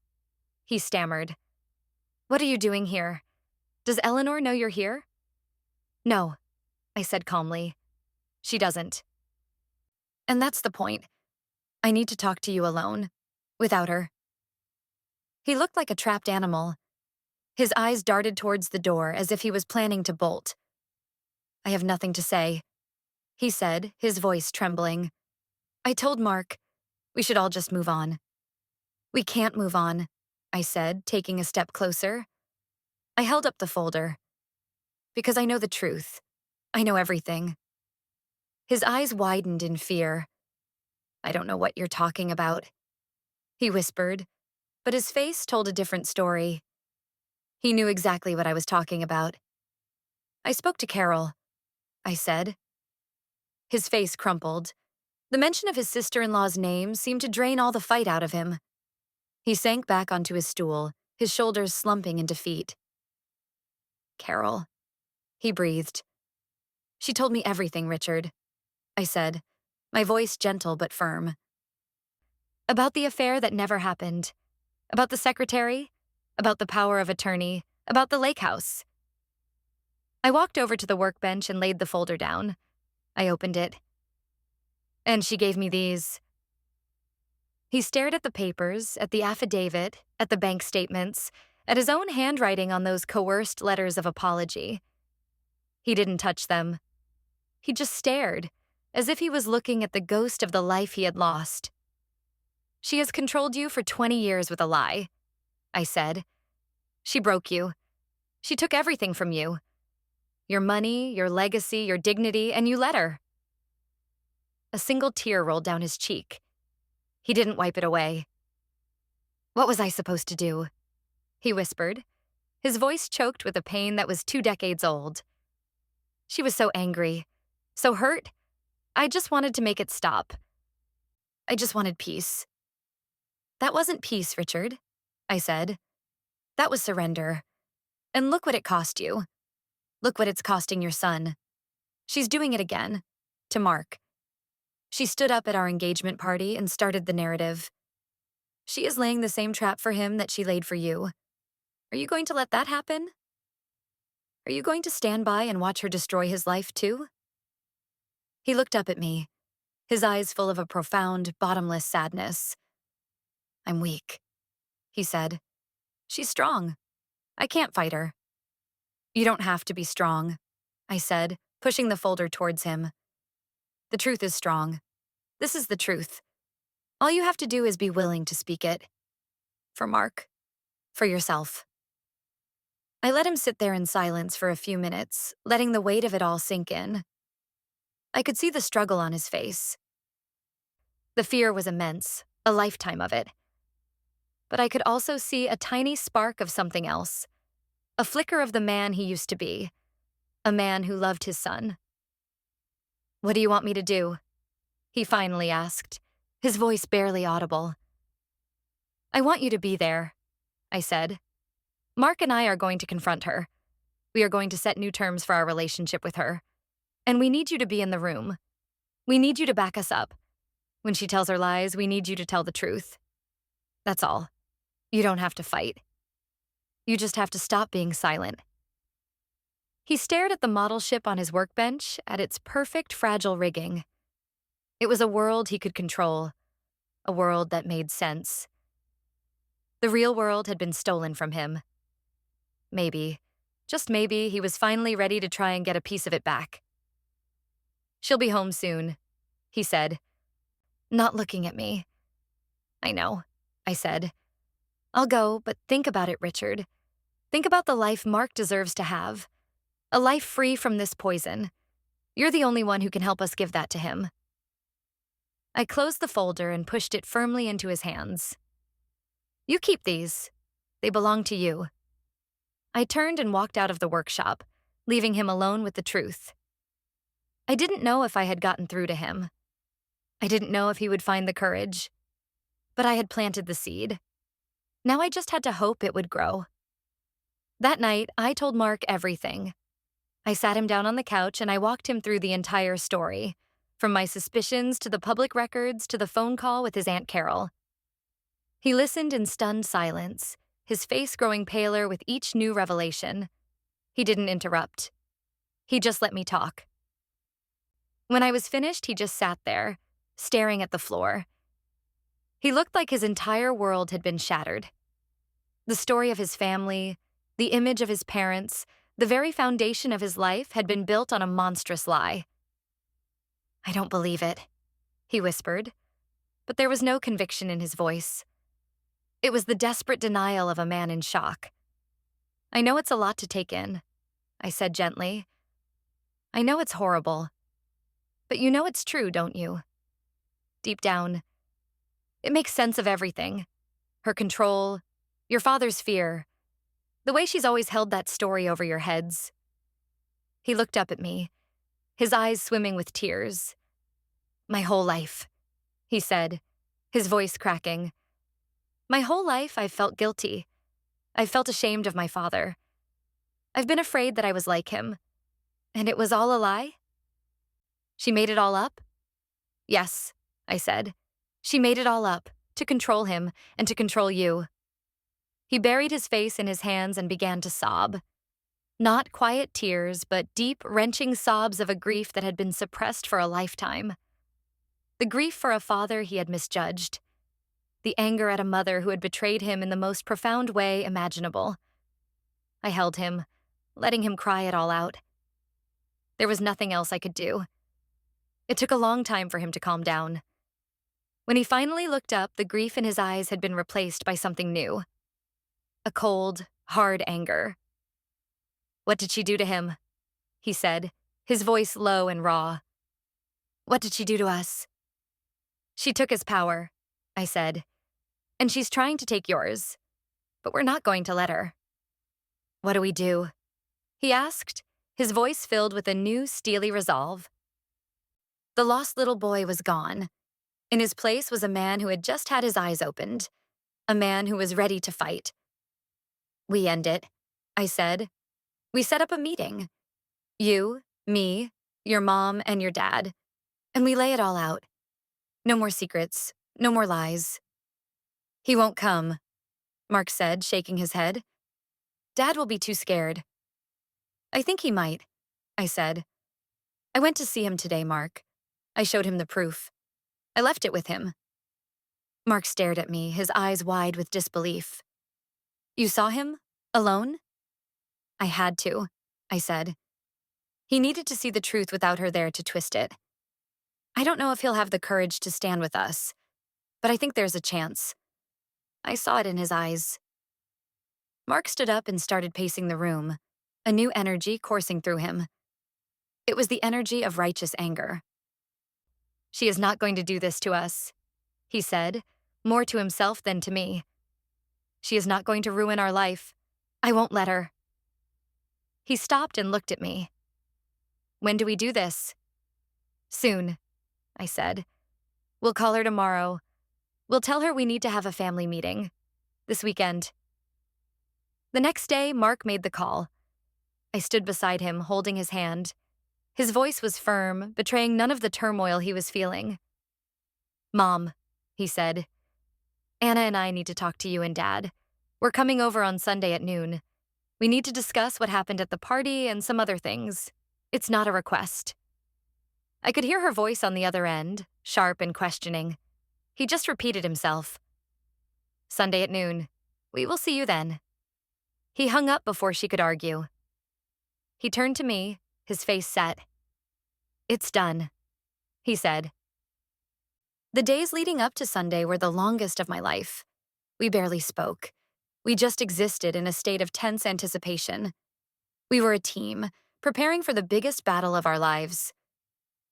Speaker 1: he stammered. "What are you doing here? Does Eleanor know you're here?" "No," I said calmly. "She doesn't. And that's the point. I need to talk to you alone, without her." He looked like a trapped animal. His eyes darted towards the door as if he was planning to bolt. "I have nothing to say," he said, his voice trembling. "I told Mark, we should all just move on." "We can't move on," I said, taking a step closer. I held up the folder. "Because I know the truth. I know everything." His eyes widened in fear. "I don't know what you're talking about," he whispered, but his face told a different story. He knew exactly what I was talking about. "I spoke to Carol," I said. His face crumpled. The mention of his sister-in-law's name seemed to drain all the fight out of him. He sank back onto his stool, his shoulders slumping in defeat. "Carol," he breathed. "She told me everything, Richard," I said, my voice gentle but firm. "About the affair that never happened. About the secretary. About the power of attorney. About the lake house." I walked over to the workbench and laid the folder down. I opened it. "And she gave me these." He stared at the papers, at the affidavit, at the bank statements, at his own handwriting on those coerced letters of apology. He didn't touch them. He just stared, as if he was looking at the ghost of the life he had lost. "She has controlled you for 20 years with a lie," I said. "She broke you. She took everything from you. Your money, your legacy, your dignity, and you let her." A single tear rolled down his cheek. He didn't wipe it away. "What was I supposed to do?" he whispered, his voice choked with a pain that was 2 decades old. "She was so angry, so hurt. I just wanted to make it stop. I just wanted peace." "That wasn't peace, Richard," I said. "That was surrender. And look what it cost you. Look what it's costing your son. She's doing it again. To Mark. She stood up at our engagement party and started the narrative. She is laying the same trap for him that she laid for you. Are you going to let that happen? Are you going to stand by and watch her destroy his life too?" He looked up at me, his eyes full of a profound, bottomless sadness. I'm weak, he said. She's strong. I can't fight her. You don't have to be strong, I said, pushing the folder towards him. The truth is strong. This is the truth. All you have to do is be willing to speak it. For Mark. For yourself. I let him sit there in silence for a few minutes, letting the weight of it all sink in. I could see the struggle on his face. The fear was immense, a lifetime of it. But I could also see a tiny spark of something else, a flicker of the man he used to be, a man who loved his son. What do you want me to do? He finally asked, his voice barely audible. I want you to be there, I said. Mark and I are going to confront her. We are going to set new terms for our relationship with her. And we need you to be in the room. We need you to back us up. When she tells her lies, we need you to tell the truth. That's all. You don't have to fight. You just have to stop being silent. He stared at the model ship on his workbench, at its perfect, fragile rigging. It was a world he could control, a world that made sense. The real world had been stolen from him. Maybe, just maybe, he was finally ready to try and get a piece of it back. She'll be home soon, he said, not looking at me. I know, I said. I'll go, but think about it, Richard. Think about the life Mark deserves to have. A life free from this poison. You're the only one who can help us give that to him. I closed the folder and pushed it firmly into his hands. You keep these. They belong to you. I turned and walked out of the workshop, leaving him alone with the truth. I didn't know if I had gotten through to him. I didn't know if he would find the courage. But I had planted the seed. Now I just had to hope it would grow. That night, I told Mark everything. I sat him down on the couch and I walked him through the entire story, from my suspicions to the public records to the phone call with his Aunt Carol. He listened in stunned silence, his face growing paler with each new revelation. He didn't interrupt. He just let me talk. When I was finished, he just sat there, staring at the floor. He looked like his entire world had been shattered. The story of his family, the image of his parents, the very foundation of his life had been built on a monstrous lie. I don't believe it, he whispered, but there was no conviction in his voice. It was the desperate denial of a man in shock. I know it's a lot to take in, I said gently. I know it's horrible, but you know it's true, don't you? Deep down, it makes sense of everything. Her control, your father's fear, the way she's always held that story over your heads. He looked up at me, his eyes swimming with tears. My whole life, he said, his voice cracking. My whole life I've felt guilty. I've felt ashamed of my father. I've been afraid that I was like him. And it was all a lie? She made it all up? Yes, I said. She made it all up, to control him and to control you. He buried his face in his hands and began to sob. Not quiet tears, but deep, wrenching sobs of a grief that had been suppressed for a lifetime. The grief for a father he had misjudged. The anger at a mother who had betrayed him in the most profound way imaginable. I held him, letting him cry it all out. There was nothing else I could do. It took a long time for him to calm down. When he finally looked up, the grief in his eyes had been replaced by something new. A cold, hard anger. What did she do to him? He said, his voice low and raw. What did she do to us? She took his power, I said, and she's trying to take yours, but we're not going to let her. What do we do? He asked, his voice filled with a new, steely resolve. The lost little boy was gone. In his place was a man who had just had his eyes opened, a man who was ready to fight. We end it, I said. We set up a meeting. You, me, your mom, and your dad. And we lay it all out. No more secrets, no more lies. He won't come, Mark said, shaking his head. Dad will be too scared. I think he might, I said. I went to see him today, Mark. I showed him the proof. I left it with him. Mark stared at me, his eyes wide with disbelief. You saw him? Alone? I had to, I said. He needed to see the truth without her there to twist it. I don't know if he'll have the courage to stand with us, but I think there's a chance. I saw it in his eyes. Mark stood up and started pacing the room, a new energy coursing through him. It was the energy of righteous anger. She is not going to do this to us, he said, more to himself than to me. She is not going to ruin our life. I won't let her. He stopped and looked at me. When do we do this? Soon, I said. We'll call her tomorrow. We'll tell her we need to have a family meeting. This weekend. The next day, Mark made the call. I stood beside him, holding his hand. His voice was firm, betraying none of the turmoil he was feeling. Mom, he said, Anna and I need to talk to you and Dad. We're coming over on Sunday at noon. We need to discuss what happened at the party and some other things. It's not a request. I could hear her voice on the other end, sharp and questioning. He just repeated himself. Sunday at noon. We will see you then. He hung up before she could argue. He turned to me, his face set. It's done, he said. The days leading up to Sunday were the longest of my life. We barely spoke. We just existed in a state of tense anticipation. We were a team, preparing for the biggest battle of our lives.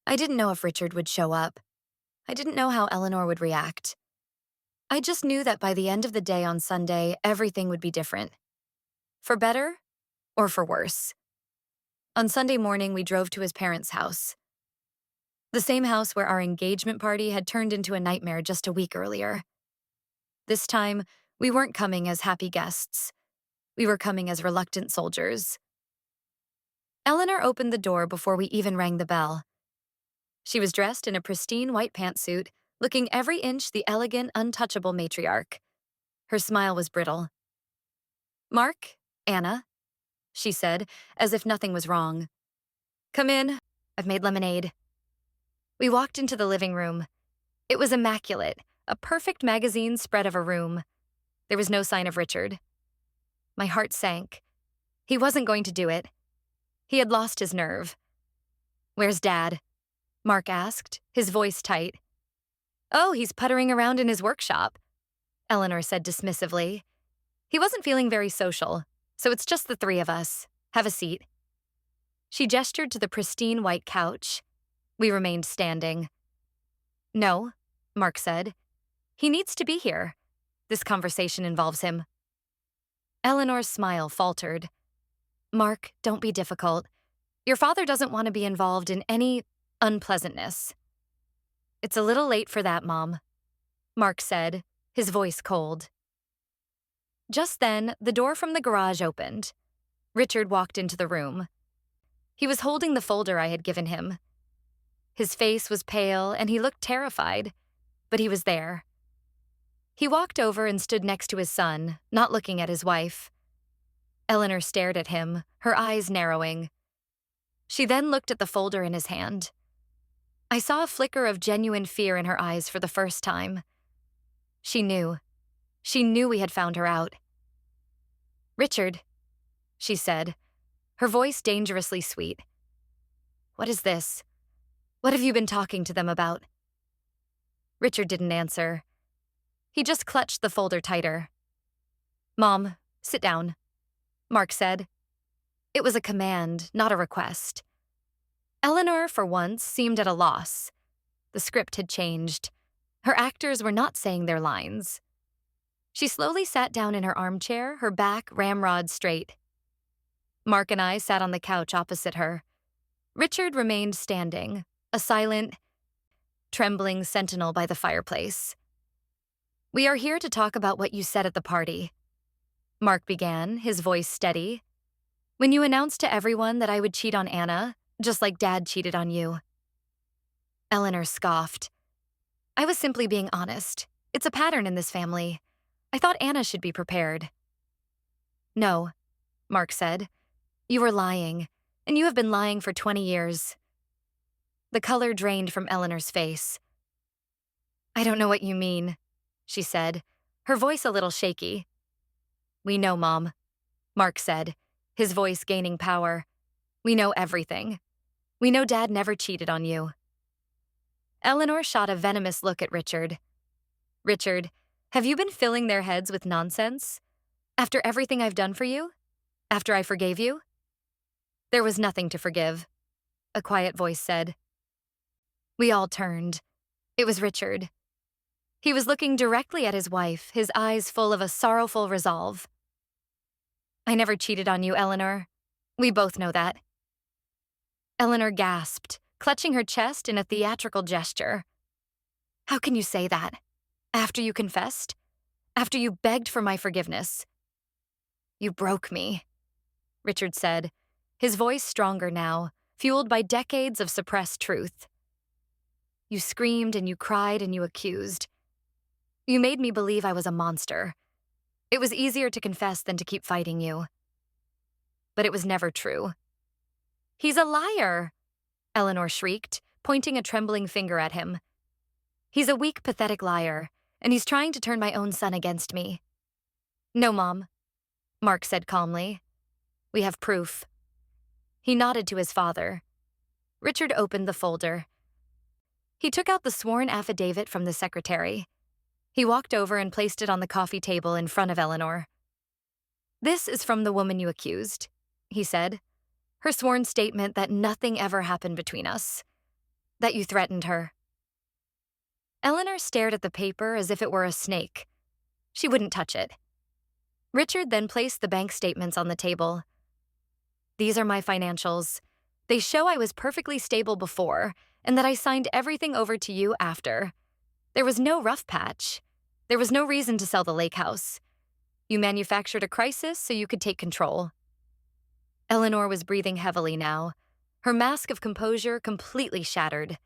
Speaker 1: I didn't know if Richard would show up. I didn't know how Eleanor would react. I just knew that by the end of the day on Sunday, everything would be different. For better or for worse. On Sunday morning, we drove to his parents' house. The same house where our engagement party had turned into a nightmare just a week earlier. This time, we weren't coming as happy guests. We were coming as reluctant soldiers. Eleanor opened the door before we even rang the bell. She was dressed in a pristine white pantsuit, looking every inch the elegant, untouchable matriarch. Her smile was brittle. Mark, Anna, she said, as if nothing was wrong. Come in. I've made lemonade. We walked into the living room. It was immaculate, a perfect magazine spread of a room. There was no sign of Richard. My heart sank. He wasn't going to do it. He had lost his nerve. Where's Dad? Mark asked, his voice tight. Oh, he's puttering around in his workshop, Eleanor said dismissively. He wasn't feeling very social, so it's just the three of us. Have a seat. She gestured to the pristine white couch. We remained standing. No, Mark said. He needs to be here. This conversation involves him. Eleanor's smile faltered. Mark, don't be difficult. Your father doesn't want to be involved in any unpleasantness. It's a little late for that, Mom, Mark said, his voice cold. Just then, the door from the garage opened. Richard walked into the room. He was holding the folder I had given him. His face was pale and he looked terrified, but he was there. He walked over and stood next to his son, not looking at his wife. Eleanor stared at him, her eyes narrowing. She then looked at the folder in his hand. I saw a flicker of genuine fear in her eyes for the first time. She knew. She knew we had found her out. Richard, she said, her voice dangerously sweet. What is this? What have you been talking to them about? Richard didn't answer. He just clutched the folder tighter. Mom, sit down, Mark said. It was a command, not a request. Eleanor, for once, seemed at a loss. The script had changed. Her actors were not saying their lines. She slowly sat down in her armchair, her back ramrod straight. Mark and I sat on the couch opposite her. Richard remained standing, a silent, trembling sentinel by the fireplace. We are here to talk about what you said at the party, Mark began, his voice steady. When you announced to everyone that I would cheat on Anna, just like Dad cheated on you. Eleanor scoffed. I was simply being honest. It's a pattern in this family. I thought Anna should be prepared. No, Mark said. You were lying, and you have been lying for 20 years. The color drained from Eleanor's face. I don't know what you mean, she said, her voice a little shaky. We know, Mom, Mark said, his voice gaining power. We know everything. We know Dad never cheated on you. Eleanor shot a venomous look at Richard. Richard, have you been filling their heads with nonsense? After everything I've done for you? After I forgave you? There was nothing to forgive, a quiet voice said. We all turned. It was Richard. He was looking directly at his wife, his eyes full of a sorrowful resolve. I never cheated on you, Eleanor. We both know that. Eleanor gasped, clutching her chest in a theatrical gesture. How can you say that? After you confessed? After you begged for my forgiveness? You broke me, Richard said, his voice stronger now, fueled by decades of suppressed truth. You screamed and you cried and you accused. You made me believe I was a monster. It was easier to confess than to keep fighting you. But it was never true. He's a liar, Eleanor shrieked, pointing a trembling finger at him. He's a weak, pathetic liar, and he's trying to turn my own son against me. No, Mom, Mark said calmly. We have proof. He nodded to his father. Richard opened the folder. He took out the sworn affidavit from the secretary. He walked over and placed it on the coffee table in front of Eleanor. This is from the woman you accused, he said. Her sworn statement that nothing ever happened between us. That you threatened her. Eleanor stared at the paper as if it were a snake. She wouldn't touch it. Richard then placed the bank statements on the table. These are my financials. They show I was perfectly stable before, and that I signed everything over to you after. There was no rough patch. There was no reason to sell the lake house. You manufactured a crisis so you could take control. Eleanor was breathing heavily now, her mask of composure completely shattered.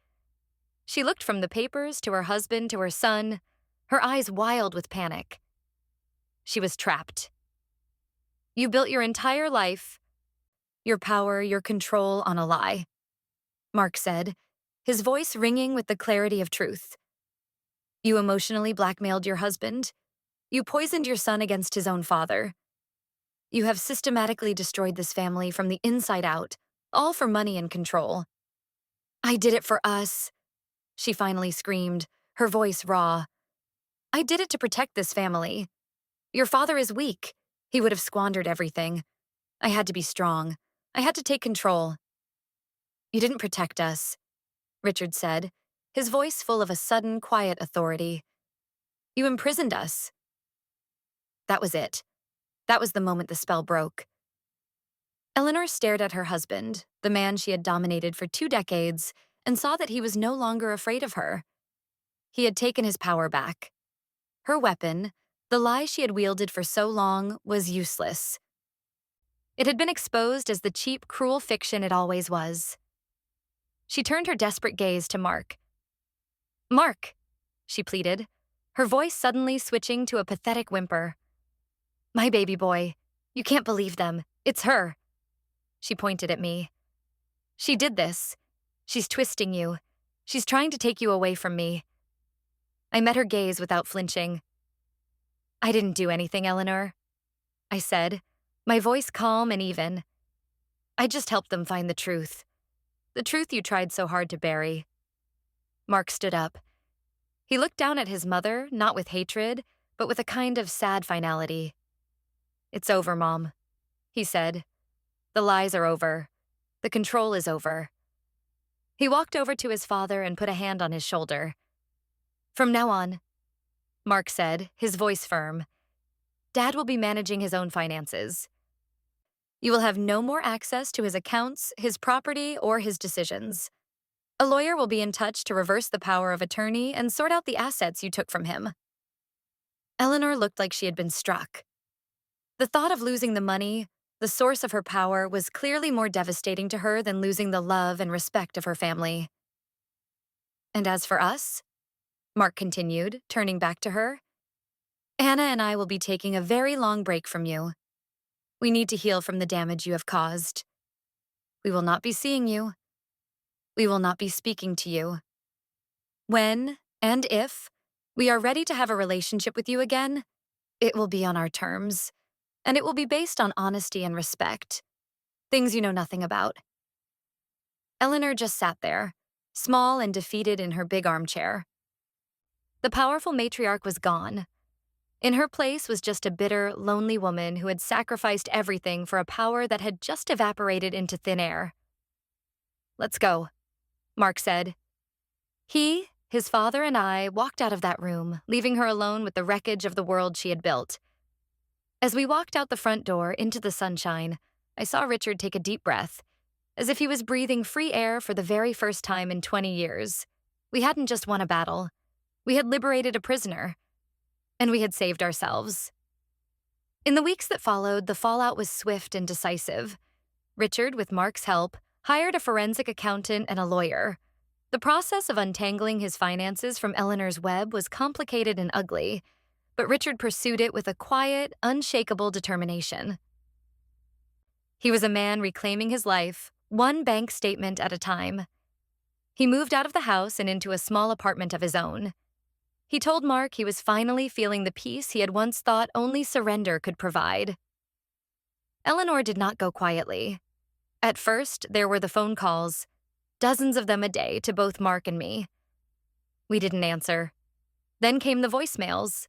Speaker 1: She looked from the papers to her husband to her son, her eyes wild with panic. She was trapped. You built your entire life, your power, your control on a lie, Mark said, his voice ringing with the clarity of truth. You emotionally blackmailed your husband. You poisoned your son against his own father. You have systematically destroyed this family from the inside out, all for money and control. I did it for us, she finally screamed, her voice raw. I did it to protect this family. Your father is weak. He would have squandered everything. I had to be strong. I had to take control. You didn't protect us, Richard said, his voice full of a sudden, quiet authority. You imprisoned us. That was it. That was the moment the spell broke. Eleanor stared at her husband, the man she had dominated for 2 decades, and saw that he was no longer afraid of her. He had taken his power back. Her weapon, the lie she had wielded for so long, was useless. It had been exposed as the cheap, cruel fiction it always was. She turned her desperate gaze to Mark. Mark, she pleaded, her voice suddenly switching to a pathetic whimper. My baby boy. You can't believe them. It's her. She pointed at me. She did this. She's twisting you. She's trying to take you away from me. I met her gaze without flinching. I didn't do anything, Eleanor, I said, my voice calm and even. I just helped them find the truth you tried so hard to bury. Mark stood up. He looked down at his mother, not with hatred, but with a kind of sad finality. It's over, Mom, he said. The lies are over. The control is over. He walked over to his father and put a hand on his shoulder. From now on, Mark said, his voice firm, Dad will be managing his own finances. You will have no more access to his accounts, his property, or his decisions. A lawyer will be in touch to reverse the power of attorney and sort out the assets you took from him. Eleanor looked like she had been struck. The thought of losing the money, the source of her power, was clearly more devastating to her than losing the love and respect of her family. And as for us, Mark continued, turning back to her, Anna and I will be taking a very long break from you. We need to heal from the damage you have caused. We will not be seeing you. We will not be speaking to you. When and if We are ready to have a relationship with you again. It will be on our terms, and it will be based on honesty and respect, things you know nothing about. Eleanor just sat there, small and defeated in her big armchair. The powerful matriarch was gone. In her place was just a bitter, lonely woman who had sacrificed everything for a power that had just evaporated into thin air. "Let's go," Mark said. He, his father, and I walked out of that room, leaving her alone with the wreckage of the world she had built. As we walked out the front door into the sunshine, I saw Richard take a deep breath, as if he was breathing free air for the very first time in 20 years. We hadn't just won a battle. We had liberated a prisoner. And we had saved ourselves. In the weeks that followed, the fallout was swift and decisive. Richard, with Mark's help, hired a forensic accountant and a lawyer. The process of untangling his finances from Eleanor's web was complicated and ugly, but Richard pursued it with a quiet, unshakable determination. He was a man reclaiming his life, one bank statement at a time. He moved out of the house and into a small apartment of his own. He told Mark he was finally feeling the peace he had once thought only surrender could provide. Eleanor did not go quietly. At first, there were the phone calls, dozens of them a day to both Mark and me. We didn't answer. Then came the voicemails.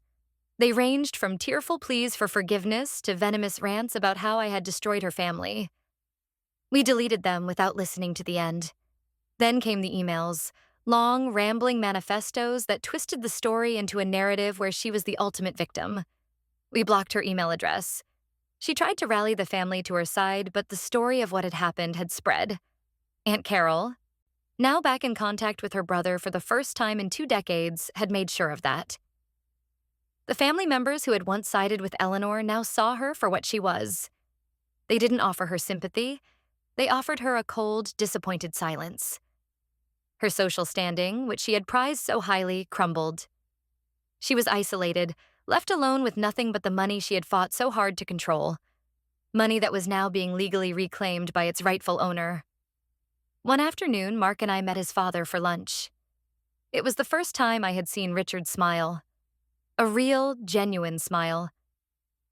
Speaker 1: They ranged from tearful pleas for forgiveness to venomous rants about how I had destroyed her family. We deleted them without listening to the end. Then came the emails. Long, rambling manifestos that twisted the story into a narrative where she was the ultimate victim. We blocked her email address. She tried to rally the family to her side, but the story of what had happened had spread. Aunt Carol, now back in contact with her brother for the first time in 2 decades, had made sure of that. The family members who had once sided with Eleanor now saw her for what she was. They didn't offer her sympathy. They offered her a cold, disappointed silence. Her social standing, which she had prized so highly, crumbled. She was isolated, left alone with nothing but the money she had fought so hard to control. Money that was now being legally reclaimed by its rightful owner. One afternoon, Mark and I met his father for lunch. It was the first time I had seen Richard smile. A real, genuine smile.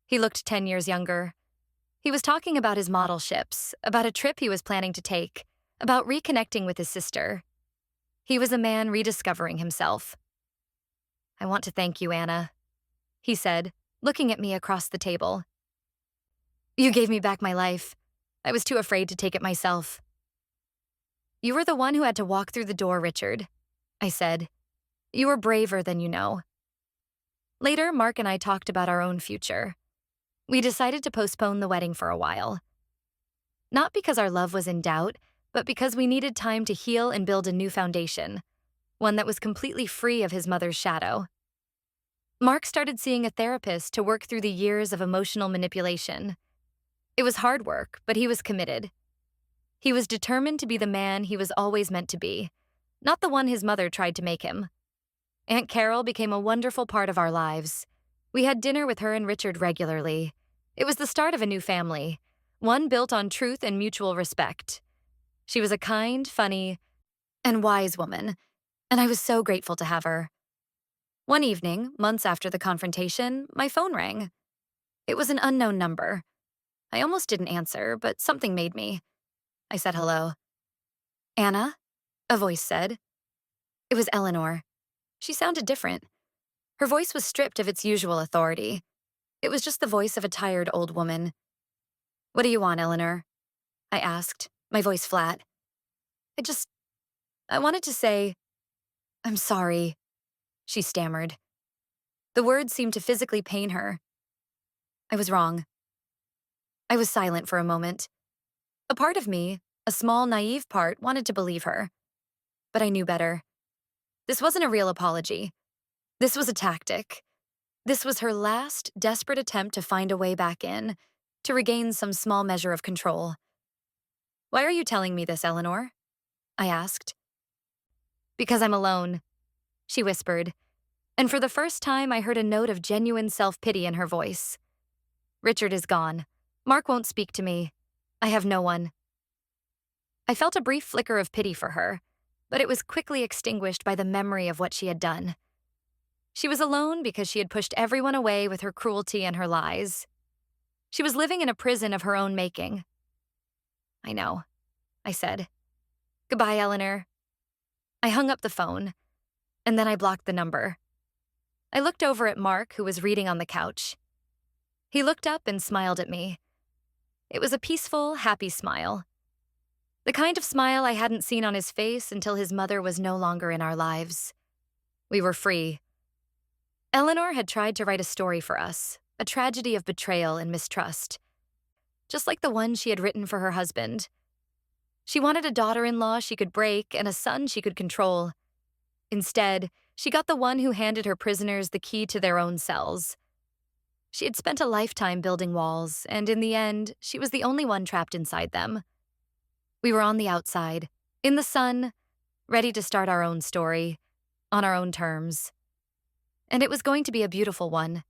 Speaker 1: He looked 10 years younger. He was talking about his model ships, about a trip he was planning to take, about reconnecting with his sister. He was a man rediscovering himself. "I want to thank you, Anna," he said, looking at me across the table. "You gave me back my life. I was too afraid to take it myself." "You were the one who had to walk through the door, Richard," I said. "You were braver than you know." Later, Mark and I talked about our own future. We decided to postpone the wedding for a while. Not because our love was in doubt, but because we needed time to heal and build a new foundation, one that was completely free of his mother's shadow. Mark started seeing a therapist to work through the years of emotional manipulation. It was hard work, but he was committed. He was determined to be the man he was always meant to be, not the one his mother tried to make him. Aunt Carol became a wonderful part of our lives. We had dinner with her and Richard regularly. It was the start of a new family, one built on truth and mutual respect. She was a kind, funny, and wise woman, and I was so grateful to have her. One evening, months after the confrontation, my phone rang. It was an unknown number. I almost didn't answer, but something made me. I said hello. "Anna?" a voice said. It was Eleanor. She sounded different. Her voice was stripped of its usual authority. It was just the voice of a tired old woman. "What do you want, Eleanor?" I asked, my voice flat. I wanted to say, "I'm sorry," she stammered. The words seemed to physically pain her. I was wrong. I was silent for a moment. A part of me, a small, naive part, wanted to believe her. But I knew better. This wasn't a real apology. This was a tactic. This was her last, desperate attempt to find a way back in, to regain some small measure of control. "Why are you telling me this, Eleanor?" I asked. "Because I'm alone," she whispered, and for the first time I heard a note of genuine self-pity in her voice. "Richard is gone. Mark won't speak to me. I have no one." I felt a brief flicker of pity for her, but it was quickly extinguished by the memory of what she had done. She was alone because she had pushed everyone away with her cruelty and her lies. She was living in a prison of her own making. I know, I said. Goodbye, Eleanor. I hung up the phone, and then I blocked the number. I looked over at Mark, who was reading on the couch. He looked up and smiled at me. It was a peaceful, happy smile. The kind of smile I hadn't seen on his face until his mother was no longer in our lives. We were free. Eleanor had tried to write a story for us, a tragedy of betrayal and mistrust, just like the one she had written for her husband. She wanted a daughter-in-law she could break and a son she could control. Instead, she got the one who handed her prisoners the key to their own cells. She had spent a lifetime building walls, and in the end, she was the only one trapped inside them. We were on the outside, in the sun, ready to start our own story, on our own terms. And it was going to be a beautiful one.